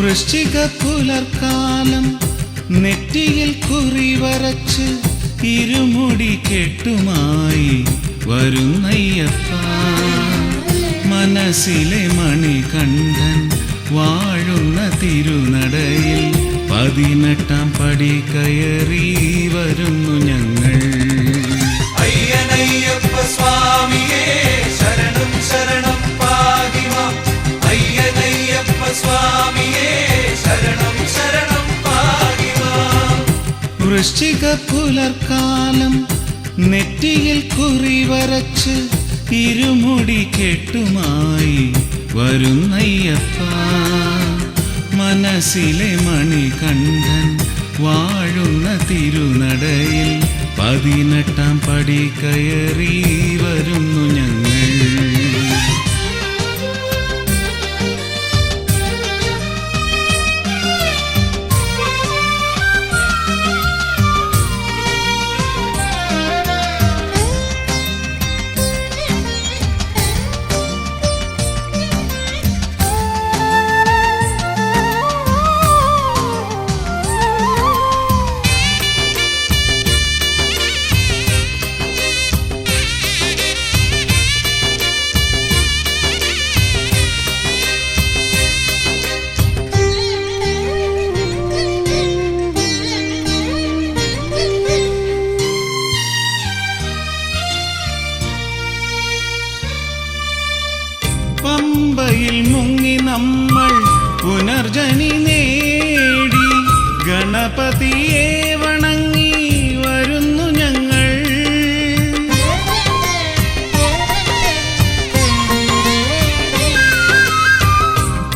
വൃശ്ചിക പുലർക്കാലം നെറ്റിയിൽ കുറി വരച്ച് ഇരുമുടി കെട്ടുമായി വരുന്നയ്യപ്പ. മനസ്സിലെ മണികണ്ഠൻ വാഴുന്ന തിരുനടയിൽ 18-ാം പടി കയറി വരുന്നു ഞങ്ങൾ. അയ്യനയ്യപ്പ സ്വാമിയേ ശരണം ശരണം പാഹിമാം. അയ്യനയ്യപ്പ സ്വാമിയേ ശരണം ശരണം പാഹിമാം. വൃശ്ചിക പുലർക്കാലം നെറ്റിയിൽ കുറി വരച്ച് ഇരുമുടി കെട്ടുമായി വരുന്നയ്യപ്പ. മനസ്സിലെ മണികണ്ഠൻ വാഴുന്ന തിരുനടയിൽ 18-ാം പടി കയറി വരുന്നു ഞങ്ങൾ. പമ്പയിൽ മുങ്ങി നമ്മൾ പുനർജനി നേടി ഗണപതിയെ വണങ്ങി വരുന്നു ഞങ്ങൾ.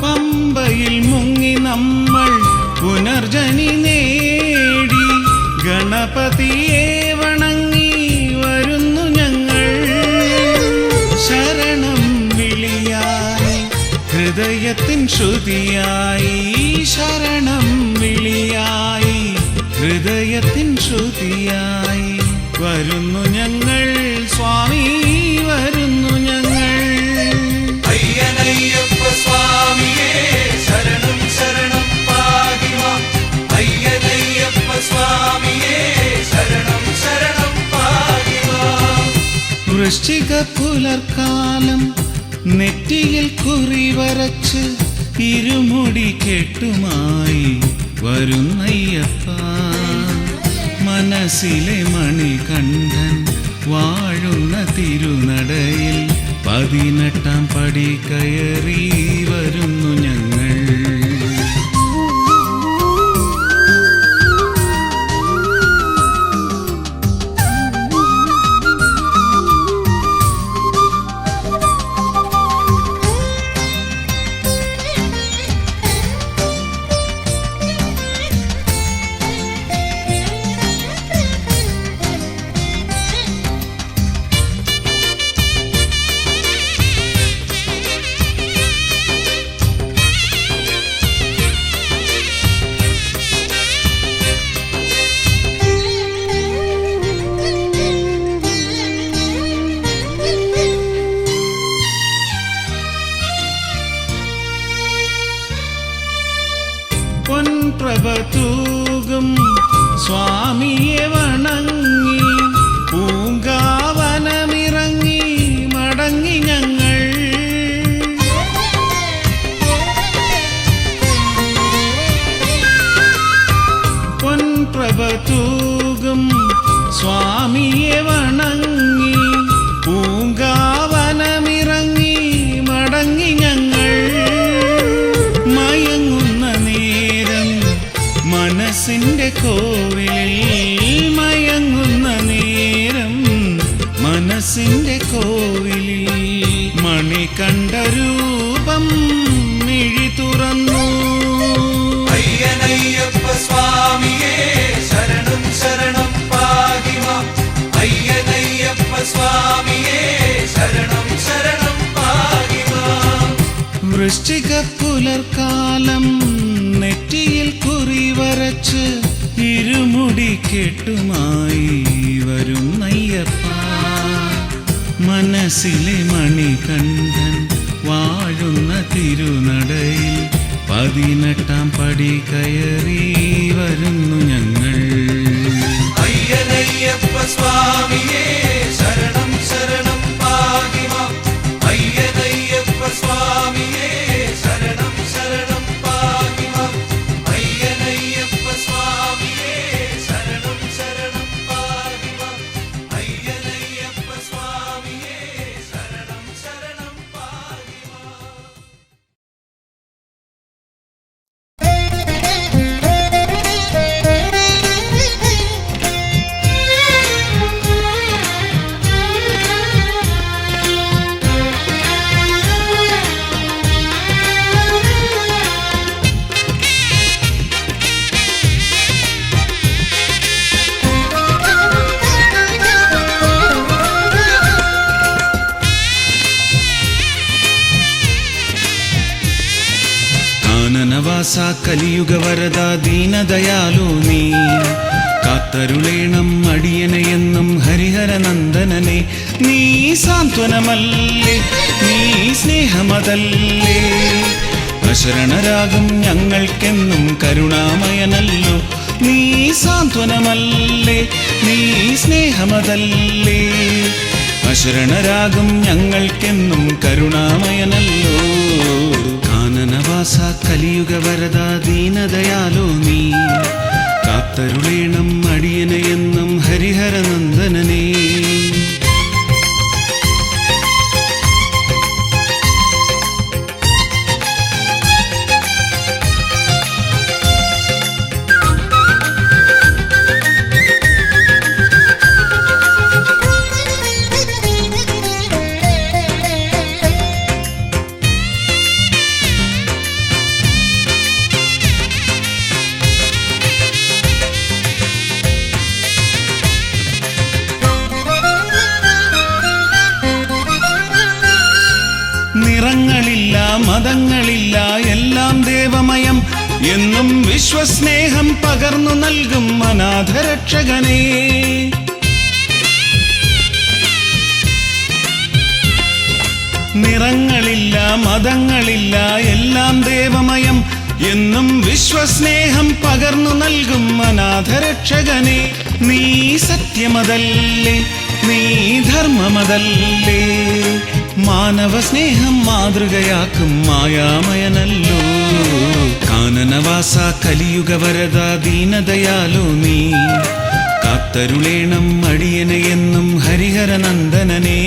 പമ്പയിൽ മുങ്ങി നമ്മൾ പുനർജനി നേടി ഗണപതിയെ വണങ്ങി വരുന്നു ഞങ്ങൾ. ശരണം ഹൃദയത്തിൻ ശ്രുതിയായി, ശരണം വിളിയായി ഹൃദയത്തിൻ ശ്രുതിയായി വരുന്നു ഞങ്ങൾ സ്വാമി, വരുന്നു ഞങ്ങൾ. അയ്യനയ്യപ്പ സ്വാമിയേ ശരണം ശരണം പാഹിമാം. അയ്യനയ്യപ്പ സ്വാമിയേ ശരണം ശരണം പാഹിമാം. വൃശ്ചിക പുലർക്കാലം നെറ്റിയിൽ കുറി വരച്ച് ഇരുമുടി കെട്ടുമായി വരുന്നയ്യപ്പ. മനസ്സിലെ മണികണ്ഠൻ വാഴുന്ന തിരുനടയിൽ 18-ാം പടി കയറി വരുന്നു ഞങ്ങൾ. പൊൻപ്രഭ തൂകും സ്വാമിയെ വണങ്ങി പൂങ്കാവനമിറങ്ങി മടങ്ങി ഞങ്ങൾ. പൊൻപ്രഭ തൂകും സ്വാമിയെ വണങ്ങി പൂങ്കാവനമിറങ്ങി മടങ്ങി ഞങ്ങൾ. മനസ്സിന്റെ കോവിലിൽ മയങ്ങുന്ന നേരം, മനസ്സിന്റെ കോവിലിൽ മണികണ്ഠ രൂപം മിഴി തുറന്നു. അയ്യനയ്യപ്പ സ്വാമിയേ ശരണം ശരണം പാഹിമാം. അയ്യനയ്യപ്പ സ്വാമിയേ ശരണം ശരണം പാഹിമാം. വൃശ്ചിക പുലർക്കാലം നെറ്റിയിൽ കുറി വരച്ച് ഇരുമുടി കെട്ടുമായി വരുന്നയ്യപ്പ. മനസ്സിലെ മണികണ്ഠൻ വാഴുന്ന തിരുനടയിൽ 18-ാം പടി കയറി വരുന്നു ഞങ്ങൾ. അയ്യനയ്യപ്പ സ്വാമിയേ ശരണം ശരണം പാഹി മാം. അയ്യനയ്യപ്പ സ്വാമിയേ ശരണം ശരണം പാഹി മാം. അയ്യനയ്യപ്പ സ്വാമിയേ ശരണം ശരണം പാഹി മാം. അയ്യനയ്യപ്പ സ്വാമിയേ ശരണം ശരണം പാഹി മാം. കാനനവാസ കലിയുഗ വരദ ദീനദയാലു നീ കാത്തരുളേണം അടിയനെയെന്നും ഹരിഹരനന്ദനനെ. നീ സാന്ത്വനമല്ലേ, നീ സ്നേഹമതല്ലേ, അശരണരാകും ഞങ്ങൾക്കെന്നും കരുണാമയനല്ലോ. നീ സാന്ത്വനമല്ലേ, നീ സ്നേഹമതല്ലേ, അശരണരാകും ഞങ്ങൾക്കെന്നും കരുണാമയനല്ലോ. കാനനവാസ കലിയുഗ വരദ ദീനദയാലോ നീ കാത്തരുളേണം അടിയനെയെന്നും ഹരിഹരനന്ദനനേ. നിറങ്ങളില്ല മതങ്ങളില്ല എല്ലാം ദേവമയം എന്നും വിശ്വസ്നേഹം പകർന്നു നൽകും അനാഥരക്ഷകനേ. നിറങ്ങളില്ല മതങ്ങളില്ല എല്ലാം ദേവമയം എന്നും വിശ്വസ്നേഹം പകർന്നു നൽകും അനാഥരക്ഷകനേ. നീ സത്യമതല്ലേ, നീ ധർമ്മമതല്ലേ, മാനവ സ്നേഹം മാതൃകയാക്കും മായാമയനല്ലോ. കാനനവാസ കലിയുഗ വരദ ദീനദയാലോ നീ കാത്തരുളേണം അടിയനെയെന്നും ഹരിഹരനന്ദനനേ.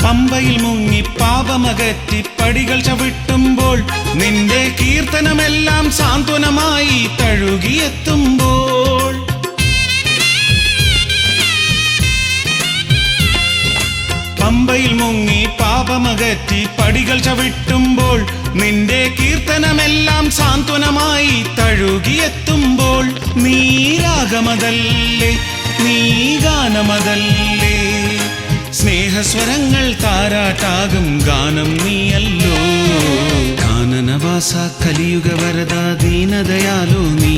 പമ്പയിൽ മുങ്ങി പാപമകറ്റി പടികൾ ചവിട്ടുമ്പോൾ നിന്റെ കീർത്തനമെല്ലാം സാന്ത്വനമായി തഴുകിയെത്തുമ്പോൾ. പമ്പയിൽ മുങ്ങി പാപമകറ്റി പടികൾ ചവിട്ടുമ്പോൾ നിന്റെ കീർത്തനമെല്ലാം സാന്ത്വനമായി തഴുകിയെത്തുമ്പോൾ. നീ രാഗമതല്ലേ, നീ ഗാനമതല്ലേ, സ്നേഹസ്വരങ്ങൾ താരാട്ടാകും ഗാനം നീയല്ലോ. കാനനവാസ കലിയുഗ വരദ ദീനദയാലോ നീ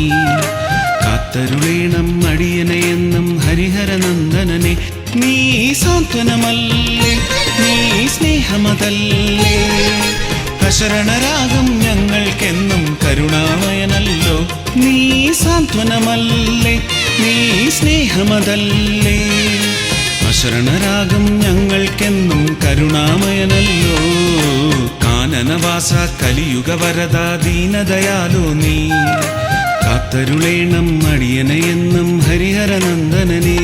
കാത്തരുളേണം അടിയനെയെന്നും ഹരിഹരനന്ദനനെ. നീ സാന്ത്വനമല്ലേ, നീ സ്നേഹമതല്ലേ, അശരണരാകും ഞങ്ങൾക്കെന്നും കരുണാമയനല്ലോ. നീ സാന്ത്വനമല്ലേ, നീ സ്നേഹമതല്ലേ, അശരണരാകും ഞങ്ങൾക്കെന്നും കരുണാമയനല്ലോ. കാനനവാസ കലിയുഗ വരദ ദീനദയാലോ നീ കാത്തരുളേണം അടിയനെയെന്നും ഹരിഹരനന്ദനനേ.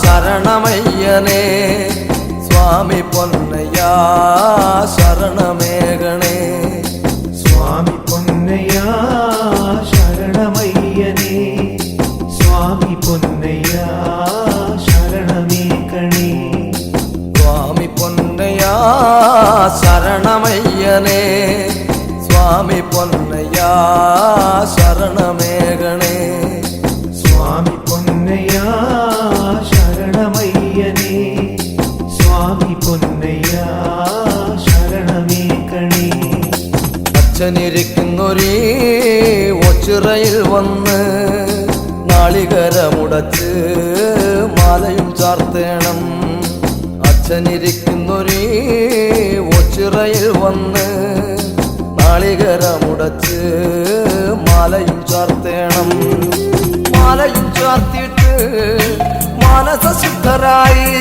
ശരണമയ്യനേ സ്വാമി പൊന്നയ്യ ശരണമേകണേ സ്വാമി പൊന്നയ്യ ശരണമയ്യനേ സ്വാമി പൊന്നയ്യ ശരണമേകണേ സ്വാമി പൊന്നയ്യ ശരണമയ്യനേ സ്വാമി പൊന്നയ്യ ശരണമേകണേ സ്വാമി പൊന്നയ്യ ശരണമയ്യനേ സ്വാമി പൊന്നയ്യ ശരണമേകണേ അച്ഛനിരിക്കുന്നൊരേ ഒച്ചിറയിൽ വന്ന് നാളികരമുടച്ച് മാലയും ചാർത്തേണം അച്ഛനിരിക്കുന്നൊരേ ഒച്ചിറയിൽ വന്ന് നാളികരമുടച്ച് മാലയും ചാർത്തേണം മാലയും ചാർത്തിയിട്ട് മാനസശുദ്ധരായി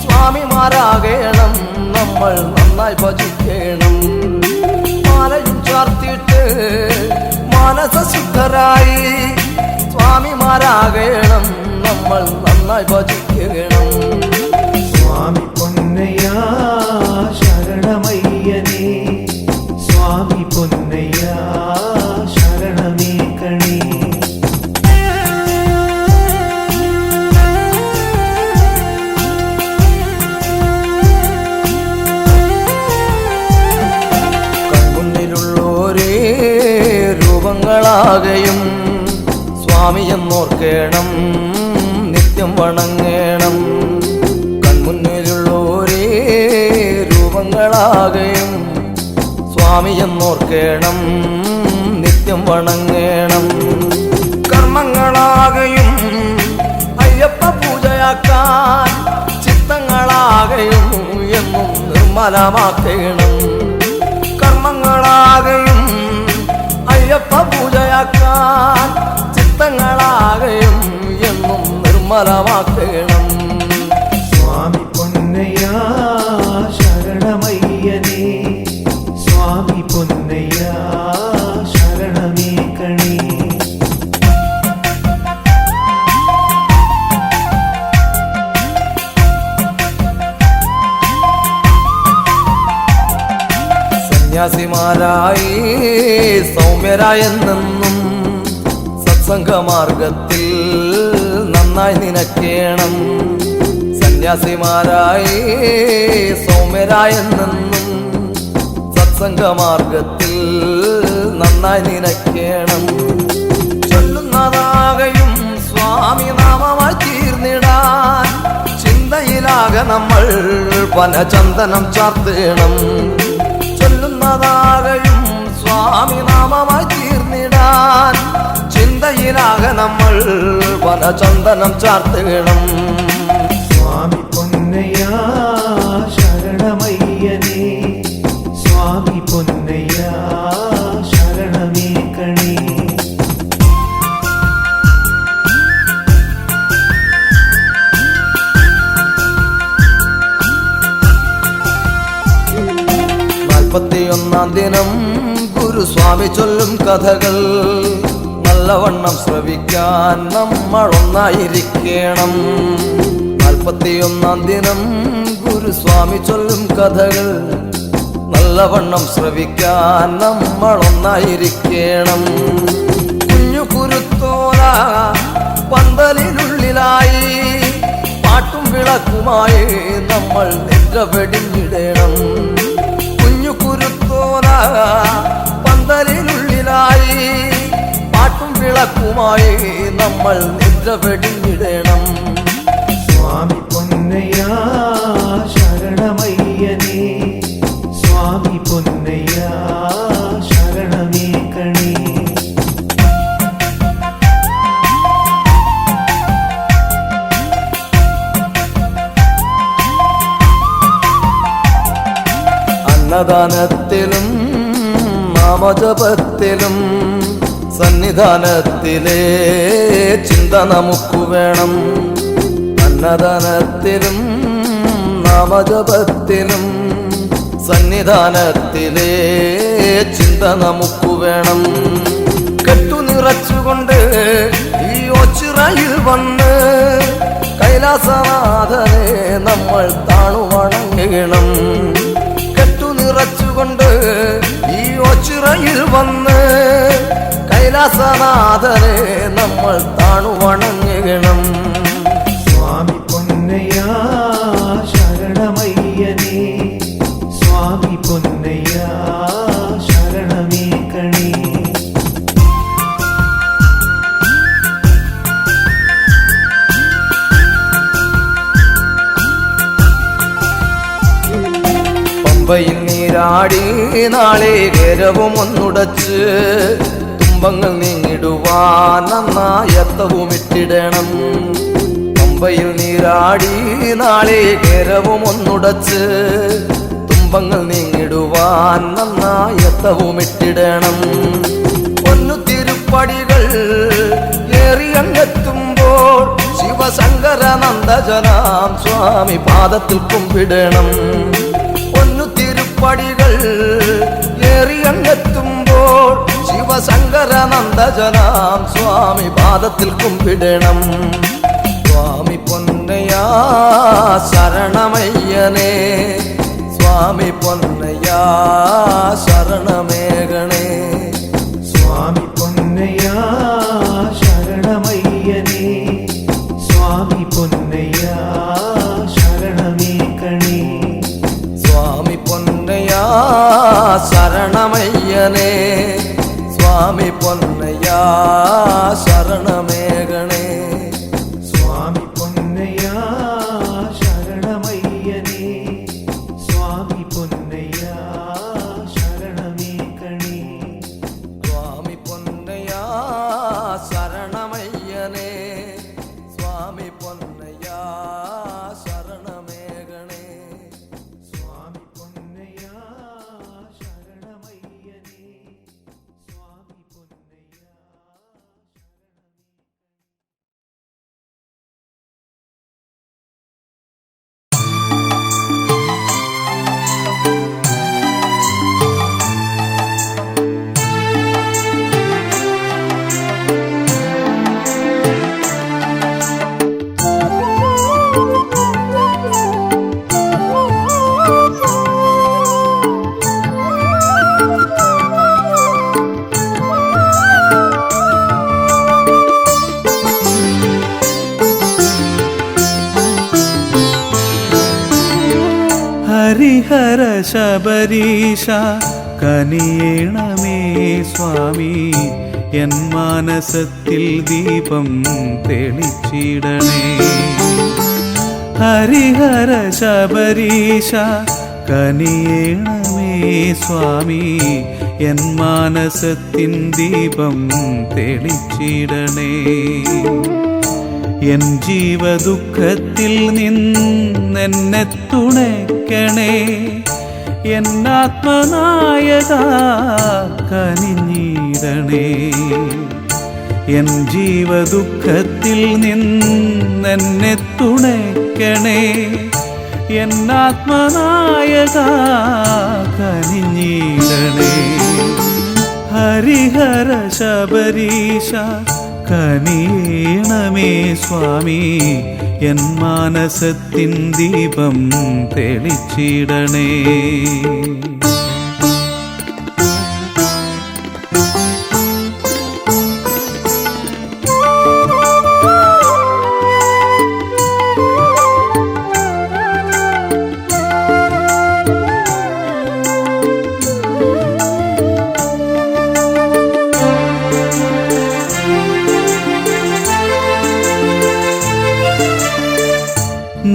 സ്വാമിമാരാകേണം നമ്മൾ നന്നായി ഭജിക്കണം മാലയും ചാർത്തിയിട്ട് മാനസശുദ്ധരായി സ്വാമിമാരാകേണം നമ്മൾ നന്നായി ഭജിക്കണം സ്വാമി പൊന്നയ്യ ശരണമയ്യനേ സ്വാമി പൊന്നയ്യ ശരണമേകണേ കൺമുന്നിലുള്ളോരേ രൂപങ്ങളാകെയും സ്വാമിയെന്നോർക്കേണം നിത്യം വണങ്ങേണം കൺമുന്നിലുള്ളോരേ രൂപങ്ങളാകെയും സ്വാമിയെന്നോർക്കേണം നിത്യം വണങ്ങേണം കർമ്മങ്ങളാകെയും അയ്യപ്പ പൂജയാക്കാൻ ചിത്തങ്ങളാകെയും എന്നും നിർമ്മലമാക്കണം കർമ്മങ്ങളാകെയും അയ്യപ്പ പൂജയാക്കാൻ ചിത്തങ്ങളാകെയും എന്നും നിർമ്മലമാക്കണം സ്വാമി പൊന്നയ്യ ശരണമയ്യനേ സ്വാമി പൊന്നയ്യ ശരണമേകണേ സന്യാസിമാരായി സൗമ്യരായെന്നും സത്സംഗമാർഗത്തിൽ നന്നായി നിനക്കേണം സന്യാസിമാരായി സൗമ്യരായെന്നും സത്സംഗമാർഗത്തിൽ നന്നായി നിനക്കേണം ചൊല്ലുന്നതാകയും സ്വാമി നാമമായി തീർന്നിടാൻ ചിന്തയിലാകെ നമ്മൾ വനചന്ദനം ചാർത്തേണം ചൊല്ലുന്നതാകയും സ്വാമി നാമമായി തീർന്നിടാൻ ചിന്തയിലാകെ നമ്മൾ വനചന്ദനം ചാർത്തേണം സ്വാമി പൊന്നയ്യ ശരണമയ്യനേ സ്വാമി പൊന്നയ്യ ശരണമേകണേ നാൽപ്പത്തിയൊന്നാം ദിനം ഗുരുസ്വാമി ചൊല്ലും കഥകൾ നല്ലവണ്ണം ശ്രവിക്കാൻ നമ്മൾ ഒന്നായിരിക്കണം 41 ദിനം ഗുരുസ്വാമി ചൊല്ലും കഥകൾ നല്ലവണ്ണം ശ്രവിക്കാൻ നമ്മൾ ഒന്നായിരിക്കണം കുഞ്ഞു കുരുത്തോല പന്തലിനുള്ളിലായി പാട്ടും വിളക്കുമായി നമ്മൾ നിദ്ര വെടിഞ്ഞിടണം കുഞ്ഞു കുരുത്തോല പന്തലിനുള്ളിലായി പാട്ടും വിളക്കുമായി നമ്മൾ നിദ്ര വെടിഞ്ഞിടണം സ്വാമി പൊന്നയ്യ ശരണമയ്യനേ സ്വാമി പൊന്നയ്യ ശരണമേകണേ അന്നദാനത്തിലും നാമജപത്തിലും സന്നിധാനത്തിലെ ചിന്ത നമുക്ക് വേണം അന്നദാനത്തിലും നാമജപത്തിലും സന്നിധാനത്തിലെ ചിന്ത നമുക്ക് വേണം കെട്ടു നിറച്ചുകൊണ്ട് ഈ ഒച്ചിറയിൽ വന്ന് കൈലാസനാഥനെ നമ്മൾ താണു വണങ്ങണം. കെട്ടു നിറച്ചുകൊണ്ട് ഈ ഓച്ചിറയിൽ വന്ന് കൈലാസനാഥനെ നമ്മൾ താണു വണങ്ങണം. സ്വാമി പൊന്നയ്യ ശരണമയ്യനേ, സ്വാമി പൊന്നയ്യ ശരണമേകണേ. പമ്പയിൽ നീരാടി നാളികേരവും ഒന്നുടച്ച് തുമ്പങ്ങൾ നീങ്ങിടുവാൻ നന്നായത്തവും ഇട്ടിടണം. പമ്പയിൽ നീരാടി നാളികേരവും ഒന്നുടച്ച് തുമ്പങ്ങൾ നീങ്ങിടുവാൻ നന്നായത്തവും ഇട്ടിടണം. പൊന്നു തിരുപ്പടികൾ ഏറിയങ്ങെത്തുമ്പോൾ ശിവശങ്കരനന്ദജനാം സ്വാമി പാദത്തിൽ കുമ്പിടണം. പൊന്നു തിരുപ്പടികൾ ഏറിയങ്ങെത്തുമ്പോൾ ശിവശങ്കരനന്ദജനാം സ്വാമി പാദത്തിൽ കുമ്പിടണം. സ്വാമി പൊന്നയ്യ ശരണമയ്യനേ, സ്വാമി പൊന്നയ്യ ശരണമേകണേ. സ്വാമി പൊന്നയ്യ ശരണമയ്യനേ, സ്വാമി പൊന്നയ്യ ശരണമേകണേ. സ്വാമി പൊന്നയ്യ ശരണമയ്യനേ, സ്വാമി പൊന്നയ്യ ശരണമേകണേ. സ്വാമി പൊന്നയ്യ ശരണമയ്യനേ, സ്വാമി പൊന്നയ്യ ശരണമേകണേ. സ്വാമി പൊന്നയ്യ ശരണമയ്യനേ, സ്വാമി പൊന്നയ്യ ശരണമേകണേ. സ്വാമി പൊന്നയ്യ ശരണമയ്യനേ, സ്വാമി പൊന്നയ്യ ഹരിഹര ശബരീശ കനിയേണമേ സ്വാമി, എൻ മാനസത്തിൽ ദീപം തെളിച്ചിടണേ. ഹരിഹര ശബരീശ കനിയേണമേ സ്വാമി, എൻ മാനസത്തിൻ ദീപം തെളിച്ചിടണേ. എൻ ജീവദുഃഖത്തിൽ നിന്നെന്നെ തുണയ്ക്കണേ, എന്നാത്മനായക കനിഞ്ഞിടണേ. എൻ ജീവദുഃഖത്തിൽ നിന്നെന്നെ തുണയ്ക്കണേ, എന്നാത്മനായക കനിഞ്ഞിടണേ. ഹരിഹര ശബരീശ കനിയേണമേ സ്വാമി, എൻ മാനസത്തിൻ ദീപം തെളിച്ചിടണേ.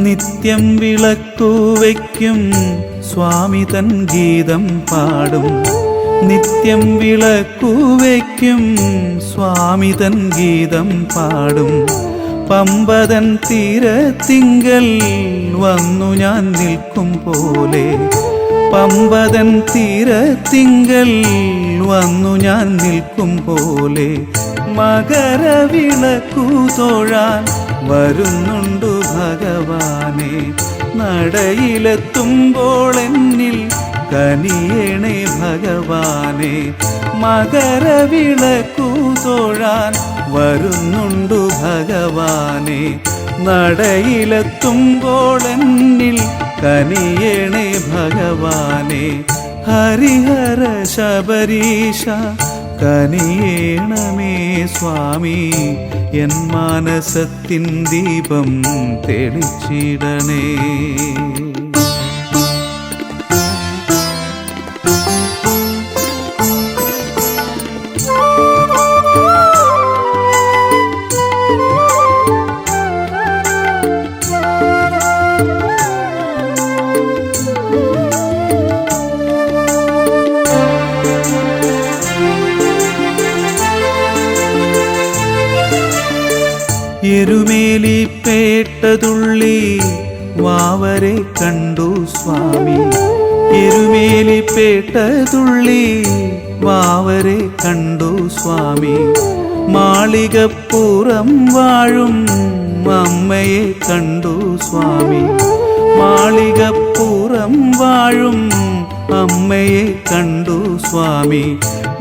നിത്യം വിളക്കുവയ്ക്കും സ്വാമി തൻ ഗീതം പാടും, നിത്യം വിളക്കുവയ്ക്കും സ്വാമി തൻ ഗീതം പാടും. പമ്പതൻ തീരത്തിങ്കൽ വന്നു ഞാൻ നിൽക്കും പോലെ, പമ്പതൻ തീരത്തിങ്കൽ വന്നു ഞാൻ നിൽക്കും പോലെ, മകരവിളക്കു തൊഴാൻ വരുന്നുണ്ടു ഭഗവാനെ. നടയിലെത്തുമ്പോൾ എന്നിൽ കനിയേണേ ഭഗവാനെ. മകരവിളക്കു തൊഴാൻ വരുന്നുണ്ടു ഭഗവാനെ. നടയിലെത്തുമ്പോൾ എന്നിൽ കനിയേണേ ഭഗവാനെ. ഹരിഹര ശബരീശ കനിയേണമേ സ്വാമി, എൻ മാനസത്തിൻ ദീപം തെളിച്ചിടണേ. എരുമേലിപ്പേട്ടതുള്ളി വാവരെ കണ്ടു സ്വാമി. എരുമേലിപ്പേട്ടതുള്ളി വാവരെ കണ്ടു സ്വാമി. മാളികപ്പുറം വാഴും അമ്മയെ കണ്ടു സ്വാമി. മാളികപ്പുറം വാഴും അമ്മയെ കണ്ടു സ്വാമി.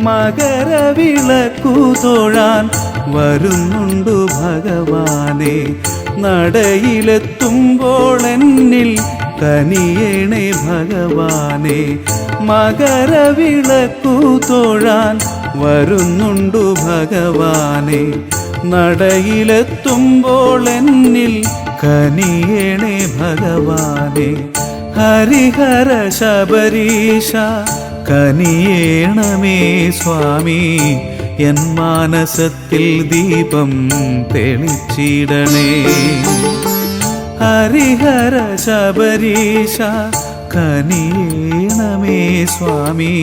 മകരവിളക്കു തൊഴാൻ വരുന്നുണ്ടു ഭഗവാനെ. നടയിലെത്തുമ്പോൾ എന്നിൽ കനിയേണേ ഭഗവാനെ. മകരവിളക്കു തൊഴാൻ വരുന്നുണ്ടു ഭഗവാനെ. നടയിലെത്തുമ്പോൾ എന്നിൽ കനിയേണേ ഭഗവാനെ. ഹരിഹര ശബരീശ കനിയേണമേ സ്വാമി, എൻ മാനസത്തിൽ ദീപം തെളിച്ചിടണേ. ഹരിഹര ശബരീശ കനിയേണമേ സ്വാമി,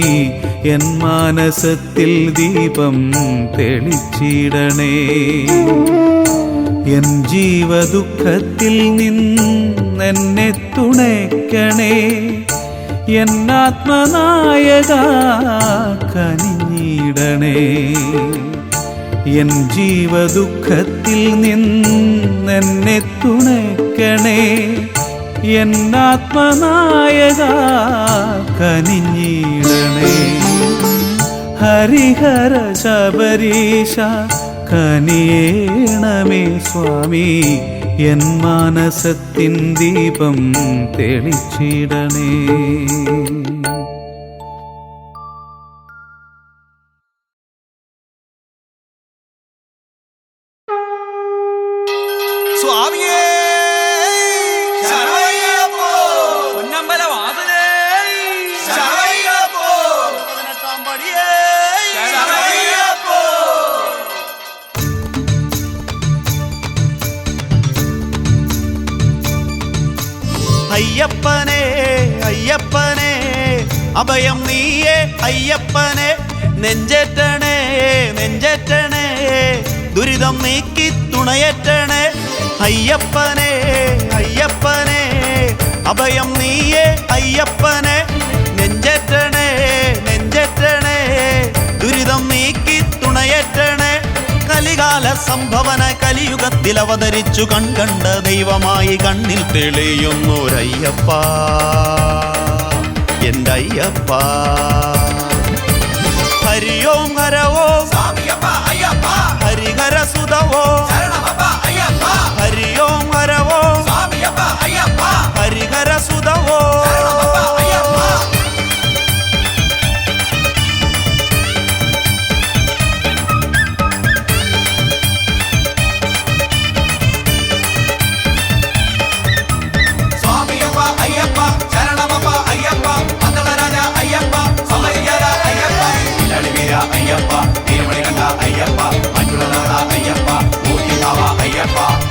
എൻ മാനസത്തിൽ ദീപം തെളിച്ചിടണേ. എൻ ജീവദുഃഖത്തിൽ നിന്നെന്നെ തുണയ്ക്കണേ. എന്നാത്മനായക കനിഞ്ഞിടണേ. എൻ ജീവദുഃഖത്തിൽ നിന്നെന്നെ തുണയ്ക്കണേ. എന്നാത്മനായക കനിഞ്ഞിടണേ. ഹരിഹര ശബരീശ കനിയേണമേ സ്വാമി, എൻ മാനസത്തിൻ ദീപം തെളിച്ചിടണേ. സ്വാമിയേ ശരണയ്യപ്പോ, പൊന്നമ്പലവാസനേ ശരണയ്യപ്പോ, 18-ാം പടിയേ ശരണയ്യപ്പോ. അയ്യപ്പനെ അയ്യപ്പനെ അഭയം നീയേ അയ്യപ്പനെ. നെഞ്ചേറ്റണേ നെഞ്ചേറ്റണേ ദുരിതം നീക്കി തുണയേറ്റണേ. അയ്യപ്പനെ അയ്യപ്പനെ അഭയം നീയേ അയ്യപ്പനെ. നെഞ്ചേറ്റണേ നെഞ്ചേറ്റണേ ദുരിതം നീക്കി തുണയേറ്റണേ. കലികാല സംഭവന കലിയുഗത്തിൽ അവതരിച്ചു കൺകണ്ട ദൈവമായി കണ്ണിൽ തെളിയുന്നൊരയ്യപ്പ, എൻ്റെ അയ്യപ്പ. ഹരിയോം ഹരവോ ഹരിഹര സുതവോ ഹരിയോം ഹരവോ ഹരിഹര സുതവോ.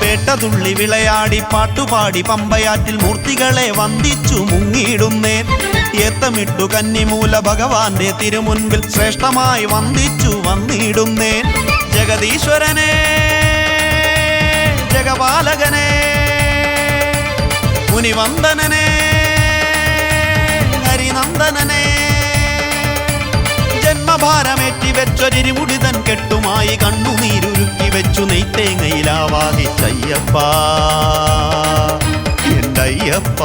പേട്ടതുള്ളി വിളയാടി പാട്ടുപാടി പമ്പയാറ്റിൽ മൂർത്തികളെ വന്ദിച്ചു മുങ്ങിയിടുന്നേൻ. ഏത്തമിട്ടു കന്നിമൂല ഭഗവാന്റെ തിരുമുൻപിൽ ശ്രേഷ്ഠമായി വന്ദിച്ചു വന്നിടുന്നേൻ. ജഗദീശ്വരനെ ജഗപാലകനെ മുനിവന്ദനനെ ഹരിനന്ദനനെ. ജന്മഭാരമേറ്റി വെച്ചൊരിമുടിതൻ കെട്ടുമായി കണ്ണുനീരുരുക്കി വെച്ചു നെയ്ത്തേങ്ങയിലാവാഹിച്ചയ്യപ്പ, എൻ്റെ അയ്യപ്പ.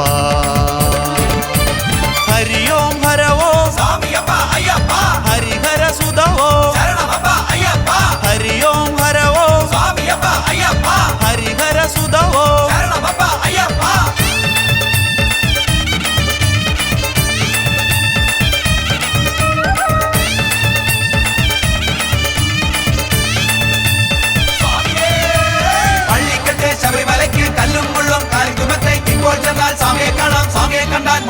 ഹരിയോം ഹരവോ ഹരിഹര സുതവോ ഹരിയോം ഹരവോ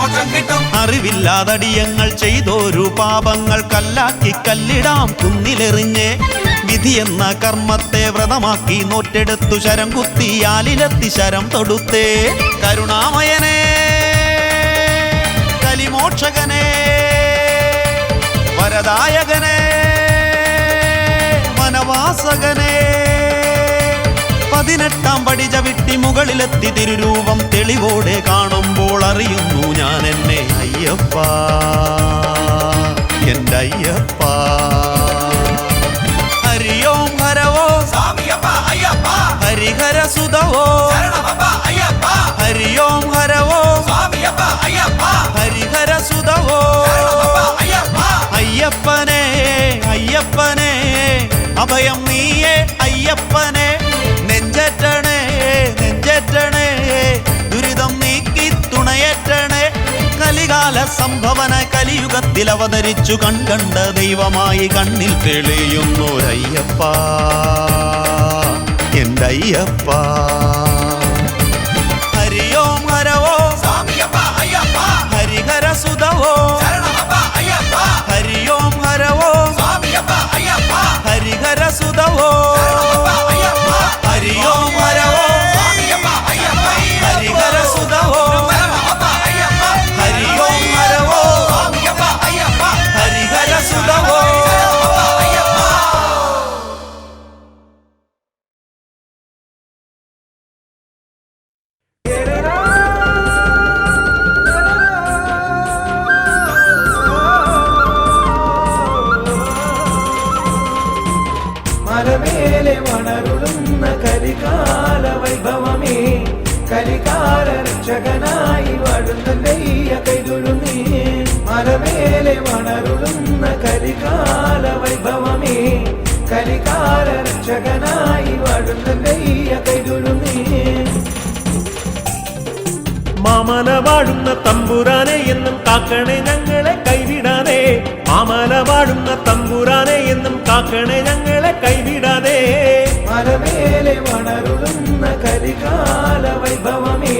മോക്ഷം കിട്ടും. അറിവില്ലാതടിയങ്ങൾ ചെയ്തോരു പാപങ്ങൾ കല്ലാക്കി കല്ലിടാം കുന്നിലെറിഞ്ഞ് വിധിയെന്ന കർമ്മത്തെ വ്രതമാക്കി നോറ്റെടുത്തു ശരം കുത്തിയാലിലെത്തി ശരം തൊടുത്തേ. കരുണാമയനേ കലിമോക്ഷകനേ വരദായകനേ വനവാസകനേ 18 പടി ചവിട്ടി മുകളിലെത്തി തിരുരൂപം തെളിവോടെ കാണുമ്പോൾ അറിയുന്നു ഞാൻ എന്നെ അയ്യപ്പ എൻ്റെ അയ്യപ്പ. ഹരിയോം ഹരവോ സ്വാമിയപ്പ അയ്യപ്പ ഹരിഹര സുതവോ ശരണമപ്പ അയ്യപ്പ ഹരിയോം ഹരവോ സ്വാമിയപ്പ അയ്യപ്പ ഹരിഹര സുതവോ ശരണമപ്പ അയ്യപ്പ അയ്യപ്പനെ അയ്യപ്പനെ അഭയം നീയേ അയ്യപ്പനെ നെഞ്ചേറ്റണേ നെഞ്ചേറ്റണേ ദുരിതം നീക്കി തുണയേറ്റണേ. കലികാല സംഭവന കലിയുഗത്തിൽ അവതരിച്ചു കൺകണ്ട ദൈവമായി കണ്ണിൽ തെളിയുന്നോരയ്യപ്പ എൻ്റെ അയ്യപ്പ. ഹരിയോം ഹരവോ സ്വാമിയപ്പ അയ്യപ്പ ഹരിഹര സുതവോ ശരണമപ്പ അയ്യപ്പ ഹരിയോം ഹരവോ സ്വാമിയപ്പ അയ്യപ്പ ഹരിഹര സുതവോ ശരണമപ്പ അയ്യപ്പ ഹരിയോം ഹരവോ സ്വാമിയപ്പ അയ്യപ്പ ഹരിഹര സുതവോ ശരണമപ്പ അയ്യപ്പ ഹരിയോം ഹരവോ സ്വാമിയപ്പ അയ്യപ്പ ഹരിഹര സുതവോ. ശരണമപ്പ അയ്യപ്പ. മലമേലെ വളരുന്ന കരികാല വൈഭവമേ കലികാല രക്ഷകനായി വാഴുന്നയ്യ കൈതൊഴുന്നേ. മലമേലെ വളരുന്ന കരികാല വൈഭവമേ കലികാല രക്ഷകനായി വാഴുന്നയ്യ കൈതൊഴുന്നേ. മാമല വാഴുന്ന തമ്പുരാനെ എന്നും കാക്കണേ ഞങ്ങളെ കൈവിടാതെ. മാമല വാഴുന്ന തമ്പുരാനെ എന്നും കാക്കണേ ഞങ്ങളെ കൈവിടാതെ. മലമേലെ വളരുന്ന കരികാല വൈഭവമേ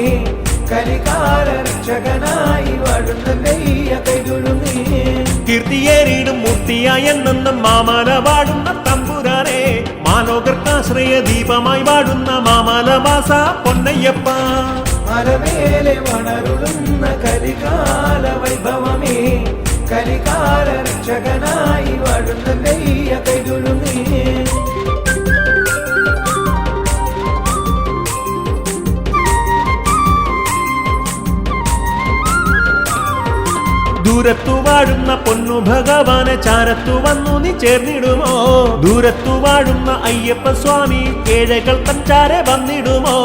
കലികാല രക്ഷകനായി വാഴുന്നയ്യ കൈതൊഴുന്നേ. കീർത്തിയേറിയിടും മൂർത്തിയായ എന്നെന്നും മാമല വാഴുന്ന തമ്പുരാനെ മാലോകർക്കാശ്രയ ദീപമായി വാഴുന്ന മാമലവാസ പൊന്നയ്യപ്പ. മലമേലെ വളരുന്ന കരികാല വൈഭവമേ കലികാല രക്ഷകനായി വാഴുന്നയ്യ കൈതൊഴുന്നേ. ദൂരത്തു വാഴുന്ന പൊന്നു ഭഗവാനെ ചാരത്തു വന്നു നീ ചേർന്നിടുമോ. ദൂരത്തു വാഴുന്ന അയ്യപ്പ സ്വാമി ഏഴകൾ തഞ്ചാരെ വന്നിടുമോ.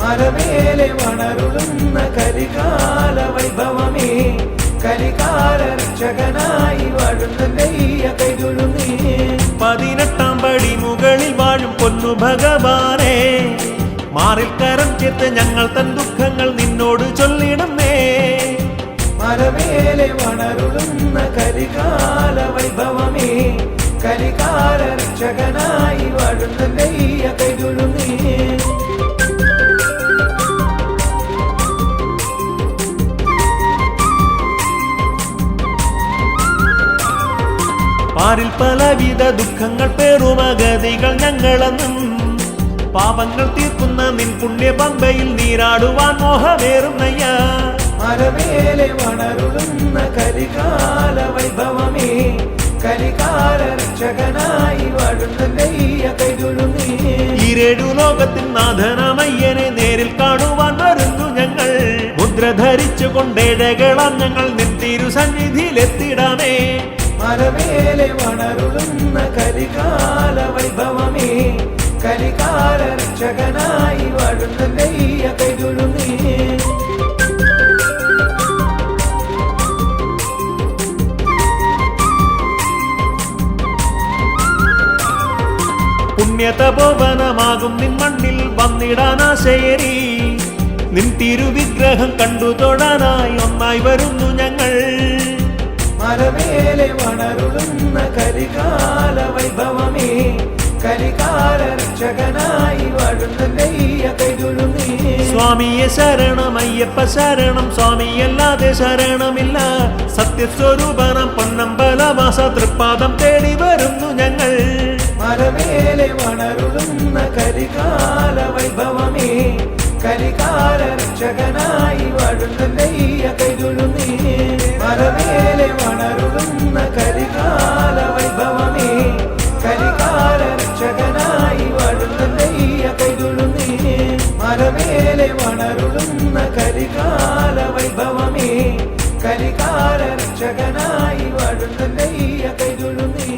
മലമേലെ വളരുന്ന കരികാല വൈഭവമേ കലികാല രക്ഷകനായി വാഴുന്നയ്യ കൈതൊഴുന്നേ. 18 പടി മുകളിൽ വാഴും പൊന്നു ഭഗവാനെ മാറിൽ കരം ചേർത്ത് ഞങ്ങൾ തൻ ദുഃഖങ്ങൾ നിന്നോട് ചൊല്ലിടുന്നേ. മലമേലെ വളരുന്ന കരികാല വൈഭവമേ കലികാല രക്ഷകനായി വാഴുന്നയ്യ കൈതൊഴുന്നേ. പാരിൽ പലവിധ ദുഃഖങ്ങൾ പേറുമഗതികൾ ഞങ്ങളെന്നും പാപങ്ങൾ തീർക്കുന്ന നിൻ പുണ്യ പമ്പയിൽ നീരാടുവാൻ മോഹമേറുന്നയ്യ. മലമേലെ വളരുന്ന കരികാല വൈഭവമേ കലികാല രക്ഷകനായി വാഴുന്നയ്യ കൈതൊഴുന്നേ. ഈരേഴു ലോകത്തിൻ നാഥനമയ്യനെ നേരിൽ കാണുവാൻ വരുന്നു ഞങ്ങൾ. മുദ്ര ധരിച്ചു കൊണ്ടേഴകളാം ഞങ്ങൾ നിൻ തിരുസന്നിധിയിലെത്തിടാമേ. മലമേലെ വളരുന്ന കരികാല വൈഭവമേ കലികാല രക്ഷകനായി വാഴുന്നയ്യ കൈതൊഴുന്നേ. പുണ്യതപോവനമാകും നിൻ മണ്ണിൽ വന്നിടാനാശയരി. നിൻ തിരുവിഗ്രഹം കണ്ടു തൊഴാനായി ഒന്നായി വരുന്നു ഞങ്ങൾ. മലമേലെ വളരുന്ന കരികാല വൈഭവമേ കലികാല രക്ഷകനായി വാഴുന്നയ്യ കൈതൊഴുന്നേ. സ്വാമി സ്വാമിയെ ശരണം, അയ്യപ്പ ശരണം, സ്വാമിയല്ലാതെ ശരണമില്ല. സത്യസ്വരൂപനം പൊന്നമ്പലവാസ തൃപ്പാദം തേടി വരുന്നു ഞങ്ങൾ. മലമേലെ വളരുന്ന കരികാല വൈഭവമേ, കരികാല രക്ഷകനായി വാഴുന്നയ്യ കൈതൊഴുന്നേ. മലമേലെ വളരുന്ന കരികാല വൈഭവമേ, കരികാല രക്ഷകനായി വാഴുന്നയ്യ കൈതൊഴുന്നേ. മലമേലെ വളരുന്ന കരികാല വൈഭവമേ, കരികാല രക്ഷകനായി വാഴുന്നയ്യ കൈതൊഴുന്നേ.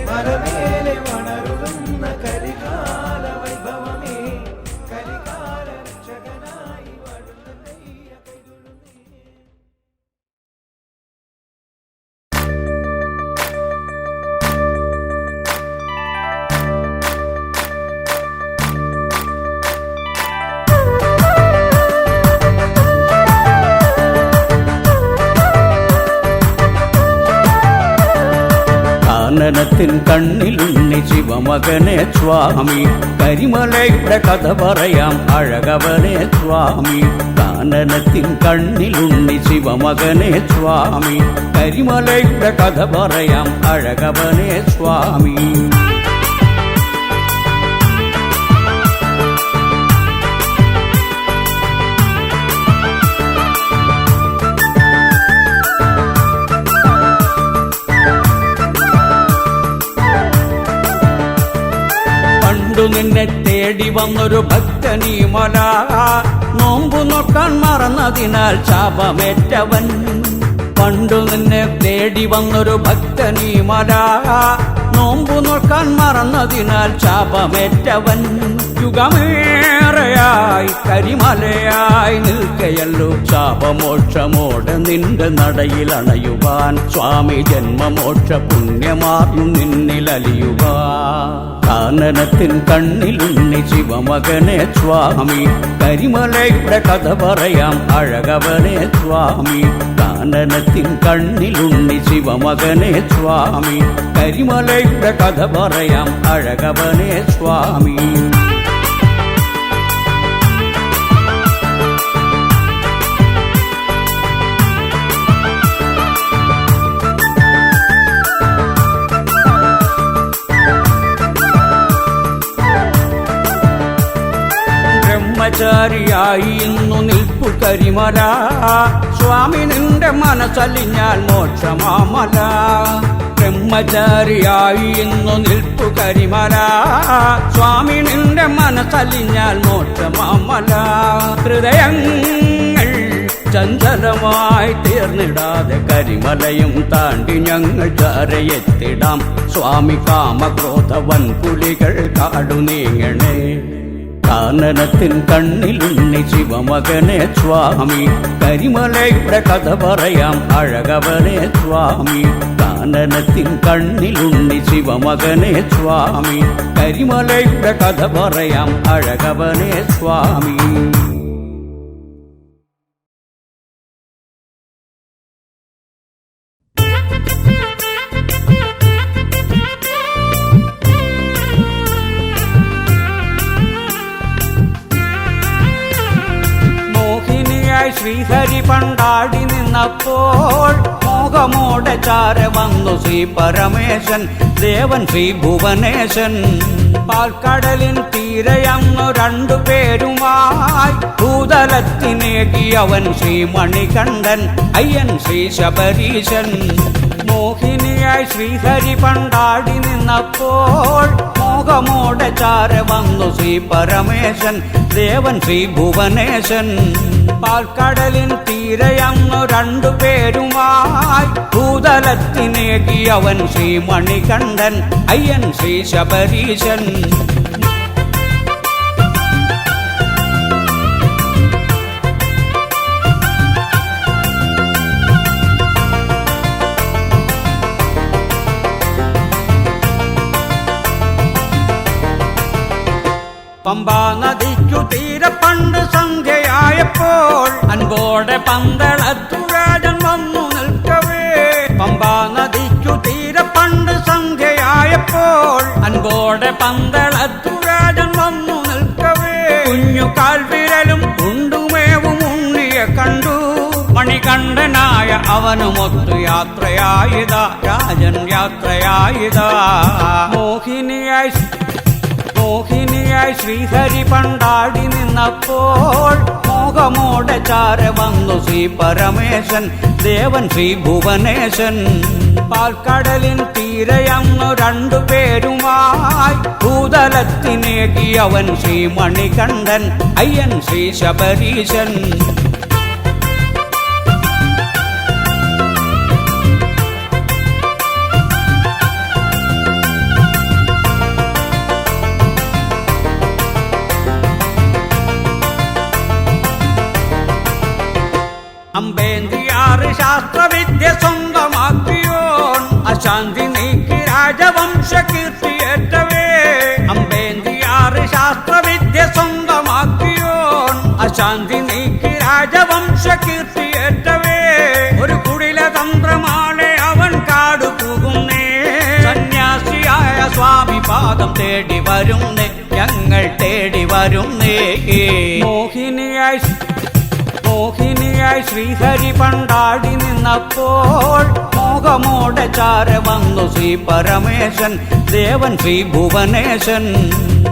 മലമേലെ വളരുന്ന കരികാല വൈഭവമേ, കരികാല രക്ഷകനായി വാഴുന്നയ്യ കൈതൊഴുന്നേ. കാനനത്തിൻ കണ്ണിലുണ്ണി ശിവമകനെ സ്വാമി, കരിമലയുടെ കഥ പറയാം അഴകവനെ സ്വാമി. കാനനത്തിൻ കണ്ണിലുണ്ണി ശിവമകനെ സ്വാമി, കരിമലയുടെ കഥ പറയാം അഴകവനെ സ്വാമി. നിന്നെ തേടി വന്നൊരു ഭക്തനീ മല, നോമ്പു നോക്കാൻ മറന്നതിനാൽ ശാപമേറ്റവൻ. പണ്ടു നിന്നെ തേടി വന്നൊരു ഭക്തനീ മല, നോമ്പു നോക്കാൻ മറന്നതിനാൽ ശാപമേറ്റവൻ. യുഗമേറെയായി കരിമലയായി നിൽക്കയല്ലോ, ശാപമോക്ഷമോടെ നിന്റെ നടയിലണയുവാൻ. സ്വാമി ജന്മമോക്ഷ പുണ്യമായും നിന്നിലലിയുവാൻ. കാനനത്തിൻ കണ്ണിലുണ്ണി ശിവമകനെ സ്വാമി, കരിമലയുടെ കഥ പറയാം അഴകവനെ സ്വാമി. കാനനത്തിൻ കണ്ണിലുണ്ണി ശിവമകനെ സ്വാമി, കരിമലയുടെ കഥ പറയാം അഴകവനെ സ്വാമി. ബ്രഹ്മചാരിയായി ഇന്നു നിൽപ്പു കരിമല, സ്വാമി നിന്റെ മനസ്സലിഞ്ഞാൽ മോക്ഷമാമല. ബ്രഹ്മചാരിയായി ഇന്നു നിൽപ്പു കരിമല, സ്വാമി നിന്റെ മനസ്സലിഞ്ഞാൽ മോക്ഷമാമല. ഹൃദയങ്ങൾ ചഞ്ചലമായി തീർന്നിടാതെ കരിമലയും താണ്ടി ഞങ്ങൾ ചാരയെത്തിടാം. സ്വാമി കാമക്രോധ വൻകുലികൾ കാടു നീങ്ങണേ. കാനനത്തിൻ കണ്ണിലുണ്ണി ശിവമകനെ സ്വാമി, കരിമലയുടെ കഥ പറയാം അഴകവനെ സ്വാമി. കാനനത്തിൻ കണ്ണിലുണ്ണി ശിവമകനെ സ്വാമി, കരിമലയുടെ കഥ പറയാം അഴകവനെ സ്വാമി. ശ്രീഹരി പണ്ടാടി നിന്നപ്പോൾ മോഹമോടെ ചാര വന്നു ശ്രീ പരമേശൻ ദേവൻ ശ്രീ ഭുവനേശൻ. പാൽക്കടലിൻ തീരയന്നു രണ്ടുപേരുമായി ഭൂതലത്തിനേകിയവൻ ശ്രീ മണികണ്ഠൻ, അയ്യൻ ശ്രീ ശബരീശൻ. മോഹിനിയായി ശ്രീഹരി പണ്ടാടി നിന്നപ്പോൾ മോഹമോടെ ചാര വന്നു ശ്രീ പരമേശൻ ദേവൻ ശ്രീ ഭുവനേശൻ. പാൽക്കടലിൻ തീരയന്നു രണ്ടുപേരുമായി ഭൂതലത്തിനേകിയവൻ ശ്രീ മണികണ്ഠൻ, അയ്യൻ ശ്രീ ശബരീശൻ. പമ്പാ നദിക്കു തീരെ പണ്ട് സന്ധ്യയായപ്പോൾ അൻപോടെ പന്തളത്തു രാജൻ വന്നു നിൽക്കവേ. പമ്പാ നദിക്കു തീരെ പണ്ട് സന്ധ്യയായപ്പോൾ അൻപോടെ പന്തളത്തു രാജൻ വന്നു നിൽക്കവേ. കുഞ്ഞു കാൽവിരലും ഉണ്ടു മണികണ്ഠനായ അവനുമൊത്തു യാത്രയായിത രാജൻ യാത്രയായിത മോഹിനിയായി ശ്രീഹരി പണ്ടാടി നിന്നപ്പോൾ മോഹമോടെ ചാര വന്നു ശ്രീ പരമേശൻ ദേവൻ ശ്രീ ഭുവനേശൻ പാൽക്കടലിൻ തീരയന്നു രണ്ടുപേരുമായി ഭൂതലത്തിനേകി അവൻ ശ്രീ മണികണ്ഠൻ അയ്യൻ ശ്രീ ശബരീശൻ അമ്പേന്തിയാറ് ശാസ്ത്രവിദ്യ സ്വന്തമാക്കിയോൻ അശാന്തി നീക്കി രാജവംശ കീർത്തിയേറ്റവേ അമ്പേന്തിയാറ് ശാസ്ത്രവിദ്യ സ്വന്തമാക്കിയോൻ അശാന്തി നീക്കി രാജവംശ കീർത്തിയേറ്റവേ ഒരു കുടില തന്ത്രമാണ് അവൻ കാടു പോകുന്നേ സന്യാസിയായ സ്വാമി പാദം തേടി വരുന്നേ ഞങ്ങൾ തേടി വരുന്നേ മോഹിനിയായി ശ്രീഹരി പണ്ടാടി നിന്നപ്പോൾ മോഹമോടെ ചാര വന്നു ശ്രീ പരമേശൻ ദേവൻ ശ്രീ ഭുവനേശൻ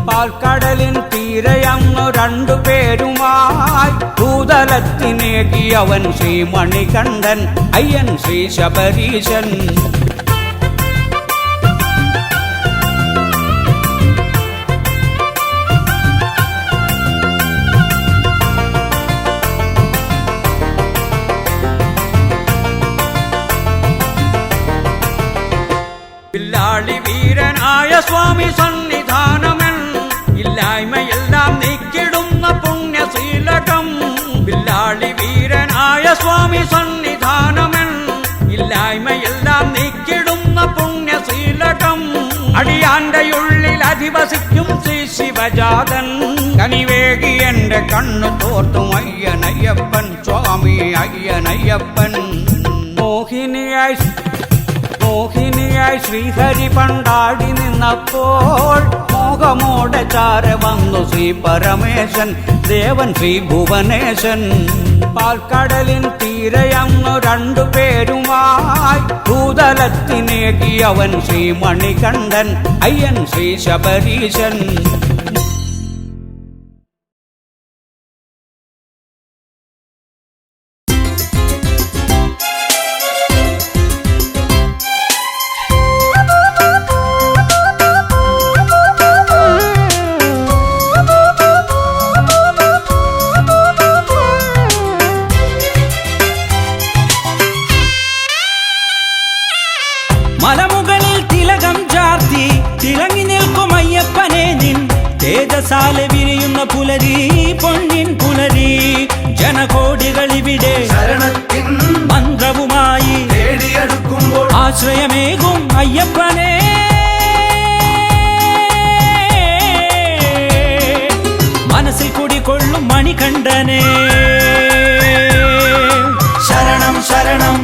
പാൽക്കടലിൻ തീരയന്നു രണ്ടുപേരുമായി ഭൂതലത്തിനേകി അവൻ ശ്രീ മണികണ്ഠൻ അയ്യൻ ശ്രീ ശബരീശൻ വില്ലാളി വീരനായ സ്വാമി സന്നിധാനമൻ ഇല്ലായ്മയെല്ലാം നീക്കിടുന്ന പുണ്യശീലകം വില്ലാളി വീരനായ സ്വാമി സന്നിധാനമൻ ഇല്ലായ്മയെല്ലാം നീക്കിടുന്ന പുണ്യശീലകം അടിയാന്റെ ഉള്ളിൽ അധിവസിക്കും ശ്രീ ശിവജാതൻ കനിവേകി എന്റെ കണ്ണു തോർത്തും അയ്യനയ്യപ്പൻ സ്വാമി അയ്യനയ്യപ്പൻ മോഹിനിയായി ശ്രീഹരി പണ്ടാടി നിന്നപ്പോൾ മോഹമോടെ ചാര വന്നു ശ്രീ പരമേശൻ ദേവൻ ശ്രീ ഭുവനേശൻ പാൽക്കടലിൻ തീരയന്നു രണ്ടുപേരുമായി ഭൂതലത്തിനേകി അവൻ ശ്രീ മണികണ്ഠൻ അയ്യൻ ശ്രീ ശബരീശൻ മലമുകളിൽ തിലകം ചാർത്തി തിളങ്ങി നിൽക്കും അയ്യപ്പനെ നിൻ തേജസാലെ വിരിയുന്ന പുലരി പൊന്നിൻ പുലരി ജനകോടികൾ ഇവിടെ ശരണത്തിൻ മന്ത്രവുമായി തേടിയെടുക്കുമ്പോൾ ആശ്രയമേകും അയ്യപ്പനെ മനസ്സിൽ കുടികൊള്ളും മണികണ്ഠനെ ശരണം ശരണം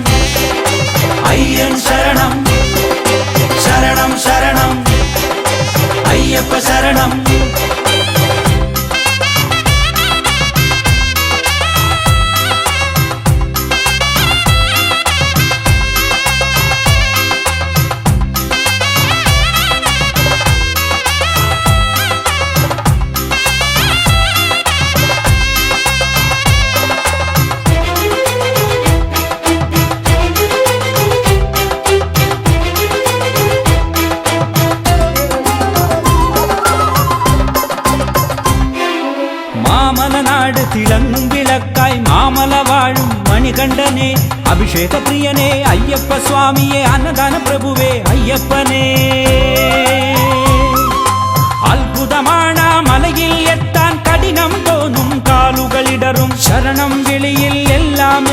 അയ്യൻ ശരണം ശരണം ശരണം അയ്യപ്പ ശരണം മാമലനാട് തിളങ്ങും വിളക്കായി മാമല വാഴും മണികണ്ഠനെ അഭിഷേക പ്രിയനെ അയ്യപ്പ സ്വാമിയെ അന്നദാന പ്രഭുവേ അയ്യപ്പനെ അത്ഭുതമാണ് മലയിൽ എത്താൻ കഠിനം തോന്നും കാലുകളിടറും ശരണം വിളിയിൽ എല്ലാം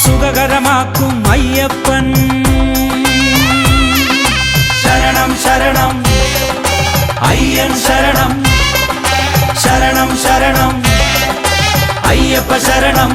സുഖകരമാക്കും അയ്യപ്പൻ ശരണം ശരണം അയ്യൻ ശരണം ശരണം ശരണം അയ്യപ്പ ശരണം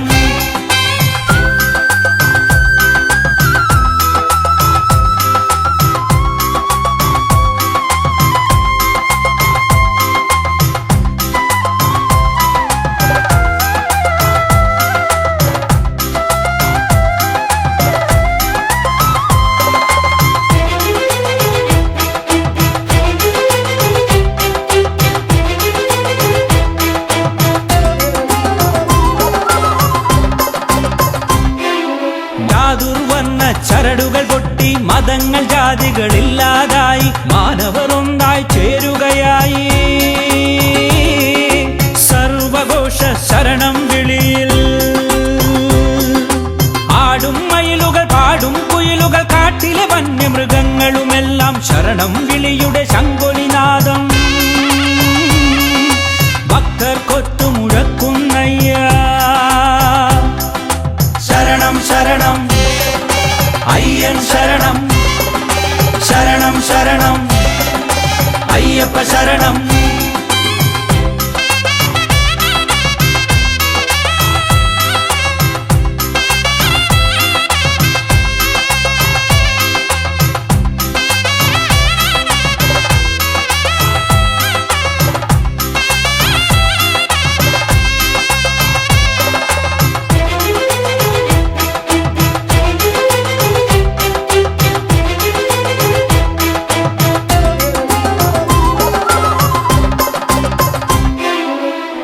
മതങ്ങൾ ജാതികളില്ലാതായി മാനവർ ഒന്നായി ചേരുകയായി സർവഘോഷ ശരണം വിളിയിൽ ആടും മയിലുകൾ പാടും കുയിലുകൾ കാട്ടിലെ വന്യമൃഗങ്ങളുമെല്ലാം ശരണം വിളിയുടെ ശങ്കൊലിനാദം ഭക്തർ കൊട്ടുമുഴക്കുന്നയ്യ ശരണം ശരണം അയ്യൻ ശരണം ശരണം ശരണം അയ്യപ്പ ശരണം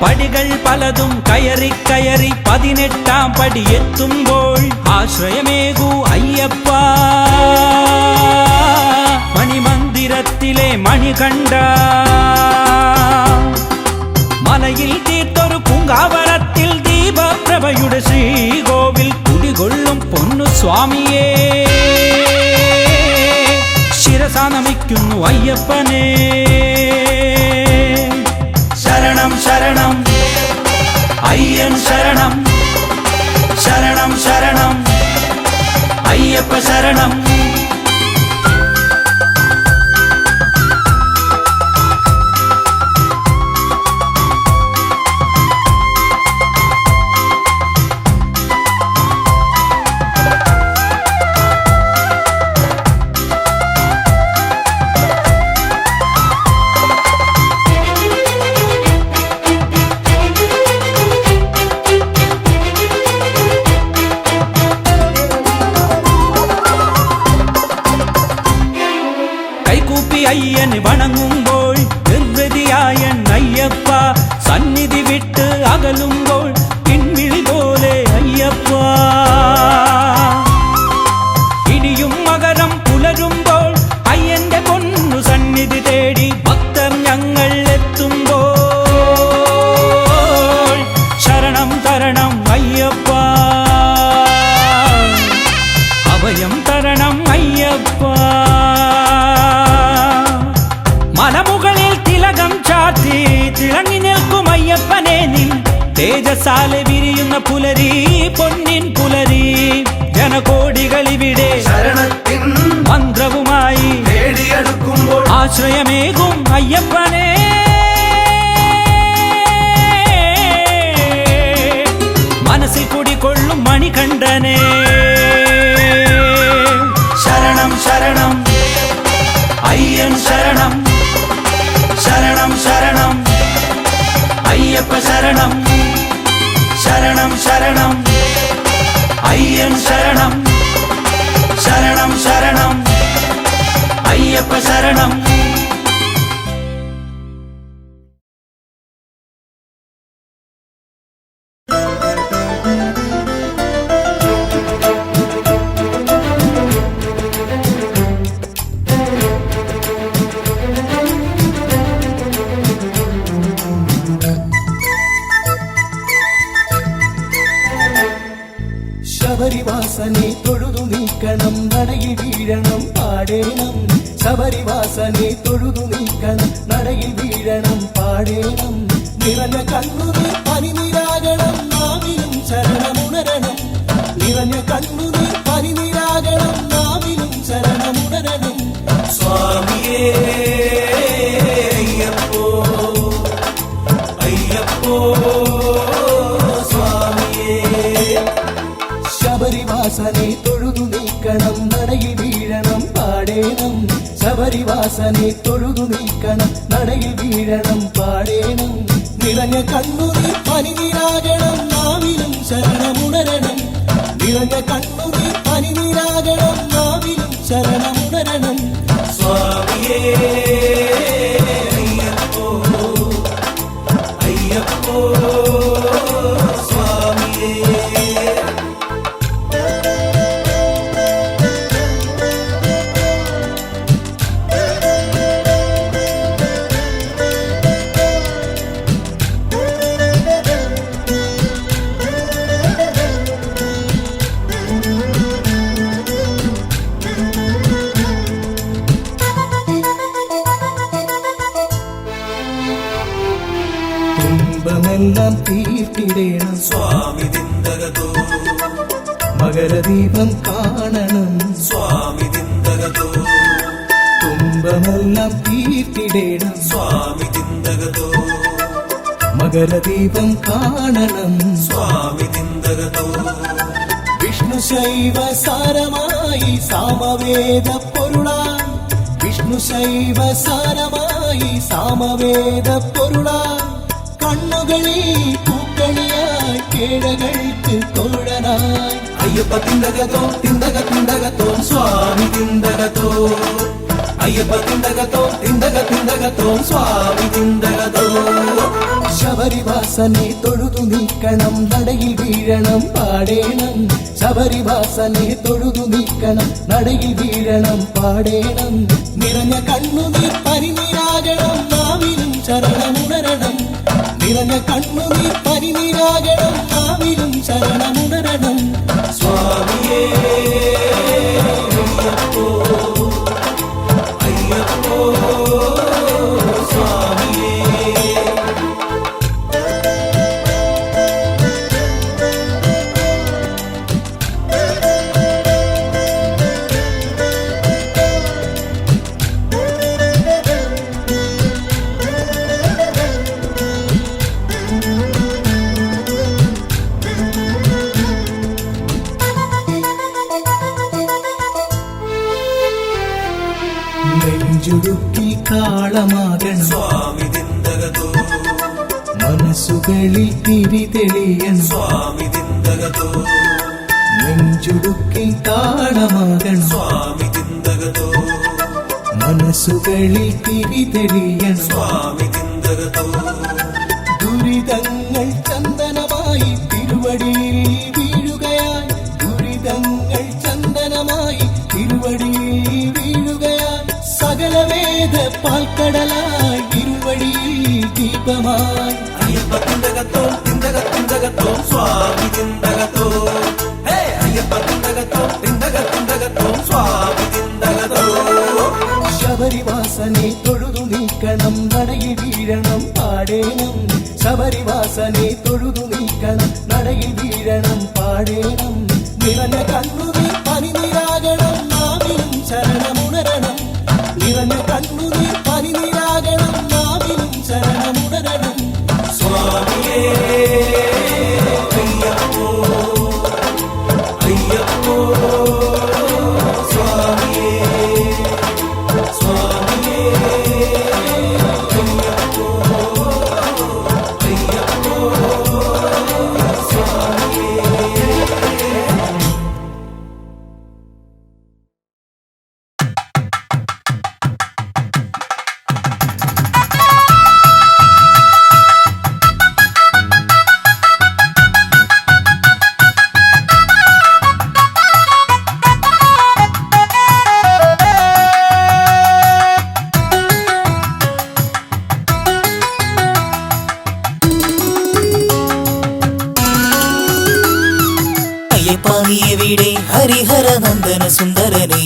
പടികൾ പലതും കയറി കയറി 18-ാം പടിയെത്തുമ്പോൾ ആശ്രയമേകൂ അയ്യപ്പ മണിമന്ദിരത്തിലെ മണികണ്ഠ മലയിൽ തീർത്തൊരു പൂങ്കാവനത്തിൽ ദീപപ്രഭയുടെ ശ്രീകോവിൽ കുടികൊള്ളും പൊന്നു സ്വാമിയേ ശിരസ നമിക്കുന്നു അയ്യപ്പനേ ശരണം ശരണം അയ്യൻ ശരണം ശരണം ശരണം അയ്യപ്പ ശരണം അയ്യന് വണങ്ങുമ്പോൾ നിർവൃതിയായൻ അയ്യപ്പ സന്നിധി വിട്ട് അകലുമ്പോൾ പിൻവിളി പോലെ അയ്യപ്പ ഇനിയും മകരം പുലരുമ്പോൾ അയ്യന്റെ പൊന്നു സന്നിധി തേടി ഭക്തർ ഞങ്ങൾ എത്തുമ്പോൾ ശരണം തരണം അയ്യപ്പ അഭയം തരണം അയ്യപ്പ മലമുകളിൽ തിലകം ചാത്തി തിളങ്ങി നിൽക്കും അയ്യപ്പനെ നിൻ തേജസാലെ വിരിയുന്ന പുലരി പൊന്നിൻ പുലരി ജനകോടികളിവിടെ ശരണത്തിൻ മന്ത്രവുമായി നേടിയെടുക്കുമ്പോൾ ആശ്രയമേകും അയ്യപ്പനെ മനസ്സിൽ കുടികൊള്ളും മണികണ്ഠനെ ശരണം ശരണം അയ്യൻ ശരണം ശരണം ശരണം അയ്യപ്പ ശരണം ശരണം ശരണം അയ്യൻ ശരണം ശരണം ശരണം അയ്യപ്പ ശരണം ശബരിവാസനെ തൊഴുതു നീക്കണം നടയിൽ വീഴണം പാടേണം ശബരിവാസനെ തൊഴുതു നീക്കണം നടയിൽ വീഴണം പാടേണം നിറഞ്ഞ കണ്ണുനീർ പനിനീരാകണം നാവിലും ശരണമുണരണം നിറഞ്ഞ കണ്ണുനീർ പനിനീരാകണം നാവിലും ശരണമുണരണം സ്വാമിയേ അയ്യപ്പോ അയ്യപ്പോ ശബരിവാസനെ തൊഴുതു നീക്കണം നടയിൽ വീഴണം പാടേണം ശബരിവാസനെ തൊഴുതു നീക്കണം നടയിൽ വീഴണം പാടേണം നിറഞ്ഞ കണ്ണുനീർ പനിനീരാകണം നാവിലും ശരണമുണരണം നിറഞ്ഞ കണ്ണുനീർ പനിനീരാകണം നാവിലും ശരണമുണരണം സ്വാമിയേ അയ്യപ്പോ അയ്യപ്പോ സ്വാമിയേ പാപമെല്ലാം തീർത്തിടേണം സ്വാമി ദിന്തകതോ മകരദീപം കാണണം സ്വാമി ദിന്തകതോ തുമ്പമെല്ലാം തീർത്തിടേണം സ്വാമി ദിന്തകതോ മകരദീപം കാണണം സ്വാമി ദിന്തകതോ വിഷ്ണു ശൈവ സാരമായി സാമവേദ പൊരുളാൻ വിഷ്ണു ശൈവ സാരമായി സാമവേദ പൊരുളാൻ കണ്ണുകളിൽ പൂക്കളിയായി കേഴകൾക്ക് തോഴനായി അയ്യപ്പ തിന്തകതോ തിന്തക തിന്തകതോ സ്വാമി തിന്തകതോ അയ്യപ്പ തിന്തകതോ തിന്തക തിന്തകതോ സ്വാമി തിന്തകതോ ശബരിവാസനെ തൊഴുതു നീക്കണം നടയിൽ വീഴണം പാടേണം ശബരിവാസനെ തൊഴുതു നീക്കണം നടയിൽ വീഴണം പാടേണം നിറഞ്ഞ കണ്ണുനീർ പരിനീരാകണം നാവിലും ശരണമുണരണം നിറഞ്ഞ കണ്ണുനീർ പരിനീരാകണം നാവിലും ശരണമുണരണം സ്വാമിയേ അയ്യപ്പോ അയ്യപ്പോ സ്വാമിയേ നെഞ്ചുടുക്കി കാളമാകണം സ്വാമി ദിന്തകതോ മനസ്സുകളിൽ തിരി തെളിയണം സ്വാമി ദിന്തകതോ നെഞ്ചുടുക്കി കാളമാകണം സ്വാമി ദിന്തകതോ മനസ്സുകളിൽ തിരി തെളിയണം സ്വാമി ദിന്തകതോ ദുരിതങ്ങൾ ചന്ദനമായി തിരുവടിയിൽ വീഴുകയായി ദുരിതങ്ങൾ ചന്ദനമായി തിരുവടിയിൽ വീഴുകയായി സകല വേദ പാൽക്കടലായി ഇരുവടിയിൽ ദീപമായി അയ്യപ്പ തിന്തകത്തോ തിന്തക തിന്തകത്തോ സ്വാമി തിന്തകത്തോ ഹേ അയ്യപ്പ തിന്തകത്തോ തിന്തക തിന്തകത്തോ സ്വാമി തിന്തകത്തോ ശബരിവാസനെ തൊഴുതു നീക്കണം നടയിൽ വീഴണം പാടേണം ശബരിവാസനെ തൊഴുതു നീക്കണം നടയിൽ വീഴണം പാടേണം നിറഞ്ഞ കണ്ണുനീർ പനിനീരാകണം നാവിലും ശരണമുണരണം നിറഞ്ഞ കണ്ണുനീർ പനിനീരാകണം നാവിലും ശരണമുണരണം സ്വാമിയേ അയ്യപ്പോ അയ്യപ്പോ സ്വാമിയേ സ്വാമിയേ അയ്യപ്പോ അയ്യപ്പോ സ്വാമിയേ അയ്യപ്പാനിയെവിടെ ഹരിഹര നന്ദന സുന്ദരനെ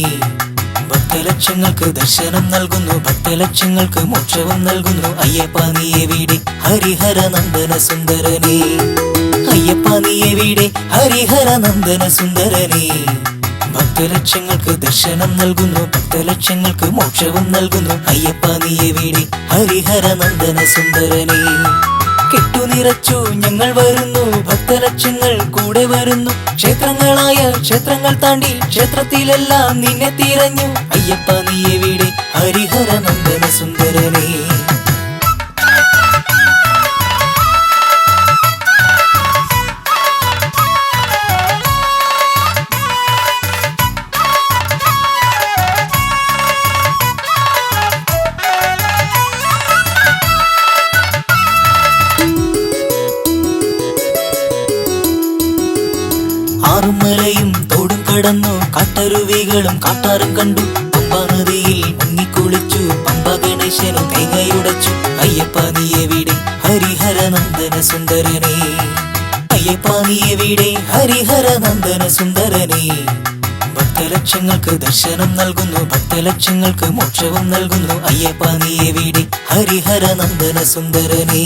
ഭക്തലക്ഷങ്ങൾക്ക് ദർശനം നൽകുന്നു ഭക്തലക്ഷങ്ങൾക്ക് മോക്ഷവും നൽകുന്നു അയ്യപ്പാനിയെവിടെ ഹരിഹര നന്ദന സുന്ദരനെ അയ്യപ്പാനിയെവിടെ ഹരിഹര നന്ദന സുന്ദരനെ ഭക്തലക്ഷങ്ങൾക്ക് ദർശനം നൽകുന്നു ഭക്തലക്ഷങ്ങൾക്ക് മോക്ഷവും നൽകുന്നു അയ്യപ്പാനിയെവിടെ ഹരിഹര നന്ദന സുന്ദരനെ കെട്ടുനിറച്ചു ഞങ്ങൾ വരുന്നു ഭക്തലക്ഷങ്ങൾ കൂടെ വരുന്നു ക്ഷേത്രങ്ങളായ ക്ഷേത്രങ്ങൾ താണ്ടി ക്ഷേത്രത്തിലെല്ലാം നിന്നെ തിരഞ്ഞു അയ്യപ്പ നീ എവിടെ ഹരിഹര നന്ദന സുന്ദരനേ ആറുമലയും തോടും കടന്നു കാട്ടരുവികളും കാട്ടാറും കണ്ടു പമ്പാ നദിയിൽ മുങ്ങിക്കുളിച്ചു പമ്പ ഗണേശനും തേങ്ങയുടച്ചു അയ്യപ്പ നീ എവിടെ ഹരിഹര നന്ദന സുന്ദരനേ അയ്യപ്പ നീ എവിടെ ഹരിഹര നന്ദന സുന്ദരനേ ഭക്തലക്ഷങ്ങൾക്ക് ദർശനം നൽകുന്നു ഭക്തലക്ഷങ്ങൾക്ക് മോക്ഷവും നൽകുന്നു അയ്യപ്പ നീ എവിടെ ഹരിഹര നന്ദന സുന്ദരനേ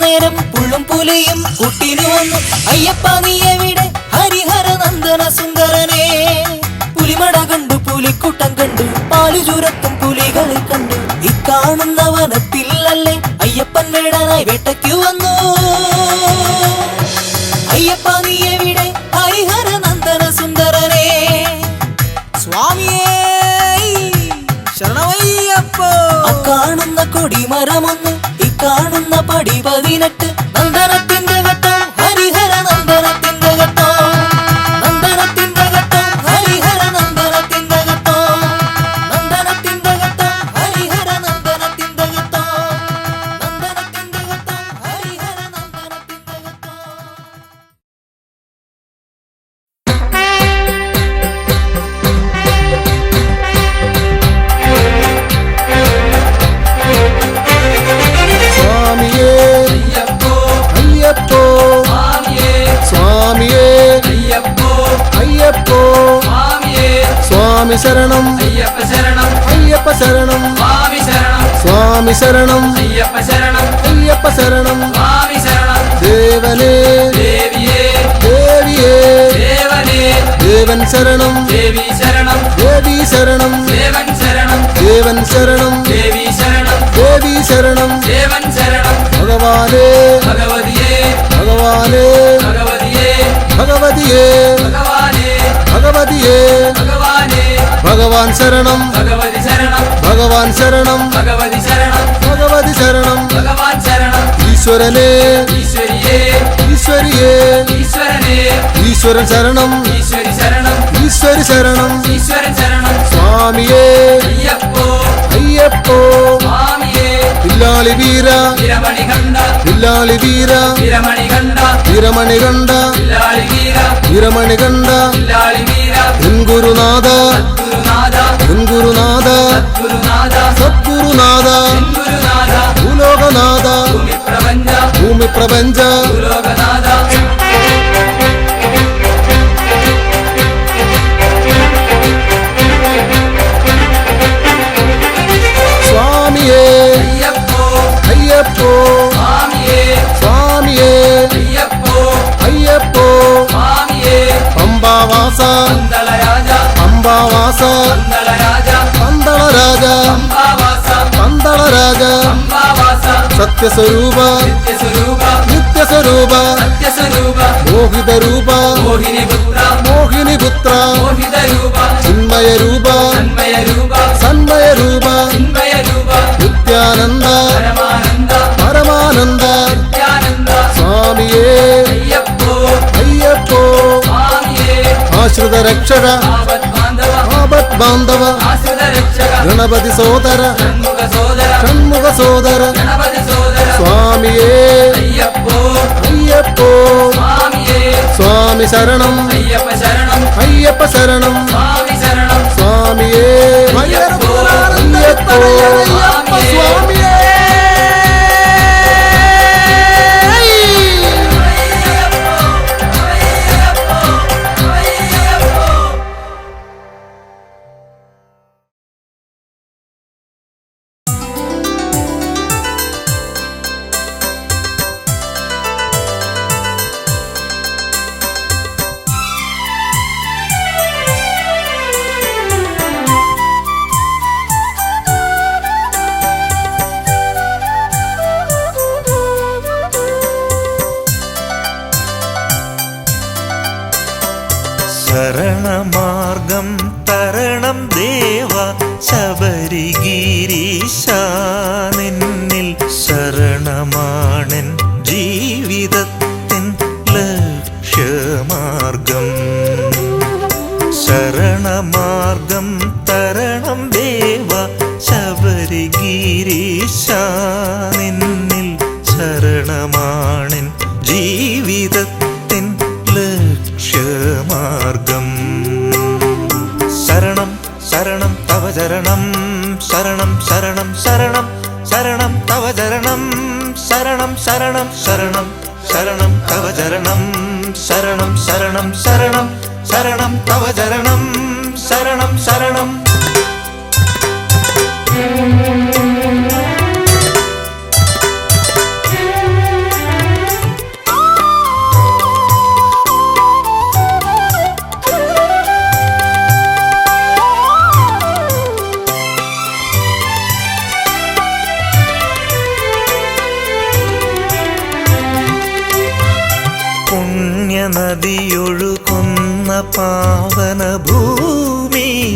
നേരം പുള്ളും പുലിയും കൂട്ടിനു വന്നു. അയ്യപ്പ നീ എവിടെ ഹരിഹര നന്ദന സുന്ദരനെ? പുലിമട കണ്ടു പുലിക്കൂട്ടം കണ്ടു പാലു ചുരത്തും പുലികളെ കണ്ടു. ഇക്കാണുന്ന വനത്തിലല്ലേ അയ്യപ്പൻ വേടാനായി വേട്ടയ്ക്കു വന്നു. അയ്യപ്പ നീ എവിടെ ഹരിഹര നന്ദന സുന്ദരനെ? സ്വാമിയേ ശരണമയ്യപ്പോ. അക്കാണുന്ന കൊടിമരമൊന്ന് ഇക്കാണുന്ന പടി 18 നന്ദനത്തിന്റെ ഘട്ടം ഹരിഹര നന്ദനത്തിന്റെ ഘട്ടം. നന്ദനത്തിന്റെ ഘട്ടം ഹരിഹര നന്ദനത്തിന്റെ ഘട്ടം. നന്ദനത്തിന്റെ ഘട്ടം ഹരിഹര നന്ദനത്തിന്റെ ഘട്ടം. നന്ദനത്തിന്റെ ഘട്ടം ഹരിഹര നന്ദനത്തിന്റെ ഘട്ടം. സ്വാമിയേ അയ്യപ്പോ സ്വാമിയേ അയ്യപ്പോ സ്വാമി ശരണം അയ്യപ്പ ശരണം സ്വാമി ശരണം അയ്യപ്പ ശരണം ദേവനേ ദേവിയേ ദേവൻ ശരണം ദേവി ശരണം ദേവൻ ശരണം ദേവി ശരണം ഭഗവാനേ ഭഗവാനേ ഭഗവതിയേ ഭഗവതിയേ ഭഗവാൻ ശരണം ഭഗവാൻ ശരണം ഭഗവതി ശരണം ഈശ്വരനേ ഈശ്വരിയേ ഈശ്വരൻ ശരണം ഈശ്വരി ശരണം സ്വാമിയേ അയ്യപ്പോ പില്ലാളി വീര പില്ലാളി വീര വീരമണി കണ്ട വീരമണി കണ്ട എൻ ഗുരുനാഥ എൻ ഗുരുനാഥ സദ്ഗുരുനാഥ ഭൂലോകനാഥ ഭൂമി പ്രപഞ്ച സ്വാമിയേ അയ്യപ്പോ സ്വാമിയേ അയ്യപ്പോ പമ്പാവാസ പമ്പാവാസ പന്തളരാജ പന്തളരാജ സത്യസ്വരൂപ നിത്യസ്വരൂപ മോഹിതരൂപ മോഹിനിപുത്ര ചിന്മയരൂപ സന്മയരൂപ നിത്യാനന്ദ പരമാനന്ദ സ്വാമിയേ അയ്യപ്പോ ആശ്രിത രക്ഷക ആപത് ബാന്ധവ ഗണപതി സോദര ഷൺമുഖ സോദര സ്വാമിയേ അയ്യപ്പോ സ്വാമി ശരണം അയ്യപ്പ ശരണം സ്വാമിയേ അയ്യപ്പോ സ്വാമിയേ ശരണമാർഗം തരണം ദേവ ശബരിഗിരീശ നിന്നിൽ ശരണമാണെൻ ജീവിതത്തിൻ ലക്ഷ്യമാർഗം. ശരണമാർഗം തരണം ദേവ ശബരിഗിരീശ നിന്നിൽ ശരണമാണെൻ ജീവിതത്തിൻ ലക്ഷ്യമാർഗം. ശരണം ശരണം തവ ചരണം ശരണം ശരണം ശരണം ശരണം തവ ചരണം ശരണം ശരണം ശരണം ശരണം തവ ചരണം ശരണം ശരണം ശരണം ശരണം തവ ചരണം ശരണം ശരണം.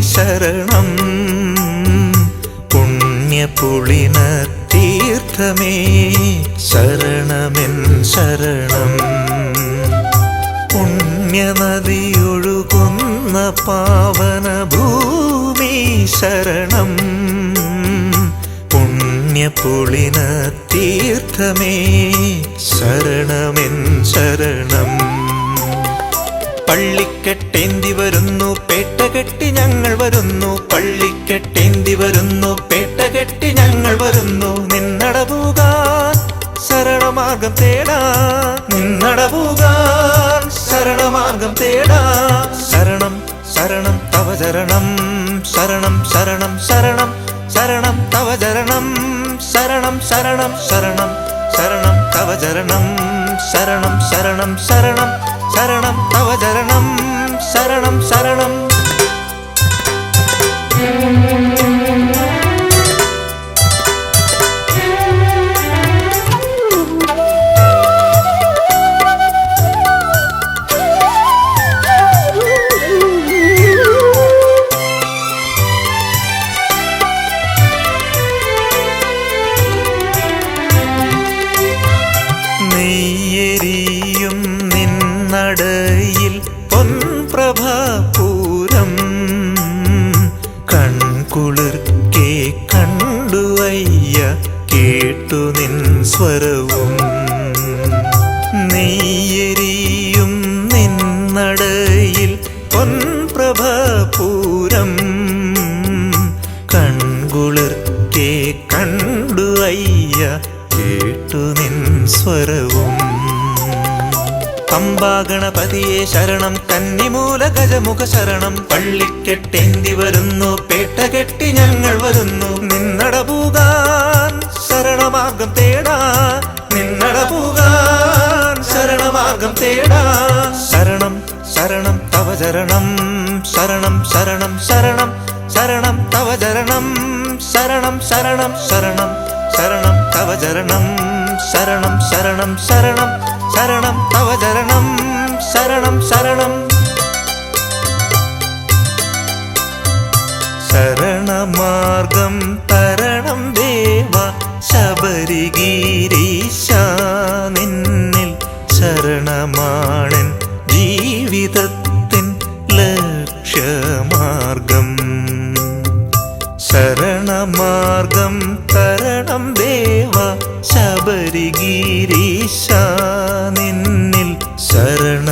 ശരണം പുണ്യപുളിന തീർത്ഥമേ ശരണമെൻ ശരണം പുണ്യനദിയൊഴുകുന്ന പാവന ഭൂമി ശരണം പുണ്യപുളിന തീർത്ഥമേ ശരണമെൻ ശരണം പള്ളിക്കെട്ടേന്തി വരുന്നു പേട്ടകെട്ടി ഞങ്ങൾ വരുന്നു പള്ളിക്കെട്ടേന്തി വരുന്നു പേട്ടകെട്ടി ഞങ്ങൾ വരുന്നു നിന്നടപൂകാൻ ശരണമാർഗം തേടാ നിന്നടപൂകാൻ ശരണമാർഗം തേടാ ശരണം ശരണം തവ ചരണം ശരണം ശരണം ശരണം ശരണം തവ ചരണം ശരണം ശരണം ശരണം ശരണം തവ ചരണം ശരണം ശരണം ശരണം ശരണം തവ ചരണം ശരണം ശരണം നെയ്യെരിയും നിന്നടയിൽ പൊൻപ്രഭാപൂരം കൺകുളിർക്കെ കണ്ടു അയ്യ കേട്ടു നിൻ സ്വരവും നെയ്യെരിയും നിന്നടയിൽ പൊൻപ്രഭാപൂരം കൺകുളിർക്കെ കണ്ടു അയ്യ കേട്ടു നിൻ സ്വരവും പമ്പാഗണപതിയെ ശരണം കന്നിമൂല ഗജമുഖ ശരണം പള്ളിക്കെട്ടേന്തി വരുന്നു പേട്ടകെട്ടി ഞങ്ങൾ വരുന്നു നിന്നടപൂകാൻ ശരണമാർഗം തേടാ നിന്നടപൂകാൻ ശരണമാർഗം തേടാ ശരണം ശരണം തവ ചരണം ശരണം ശരണം ശരണം ശരണം തവ ചരണം ശരണം ശരണം ശരണം ശരണം തവ ചരണം ശരണം ശരണം ശരണം ശരണം തവ ചരണം ശരണം ശരണം ശരണമാർഗം തരണം ദേവ ശബരിഗിരീശ നിന്നിൽ ശരണമാണൻ ജീവിതത്തിൻ ലക്ഷ്യമാർഗം ശരണമാർഗം തരണം ദേവ ശബരിഗിരീശ നിന്നിൽ ശരണ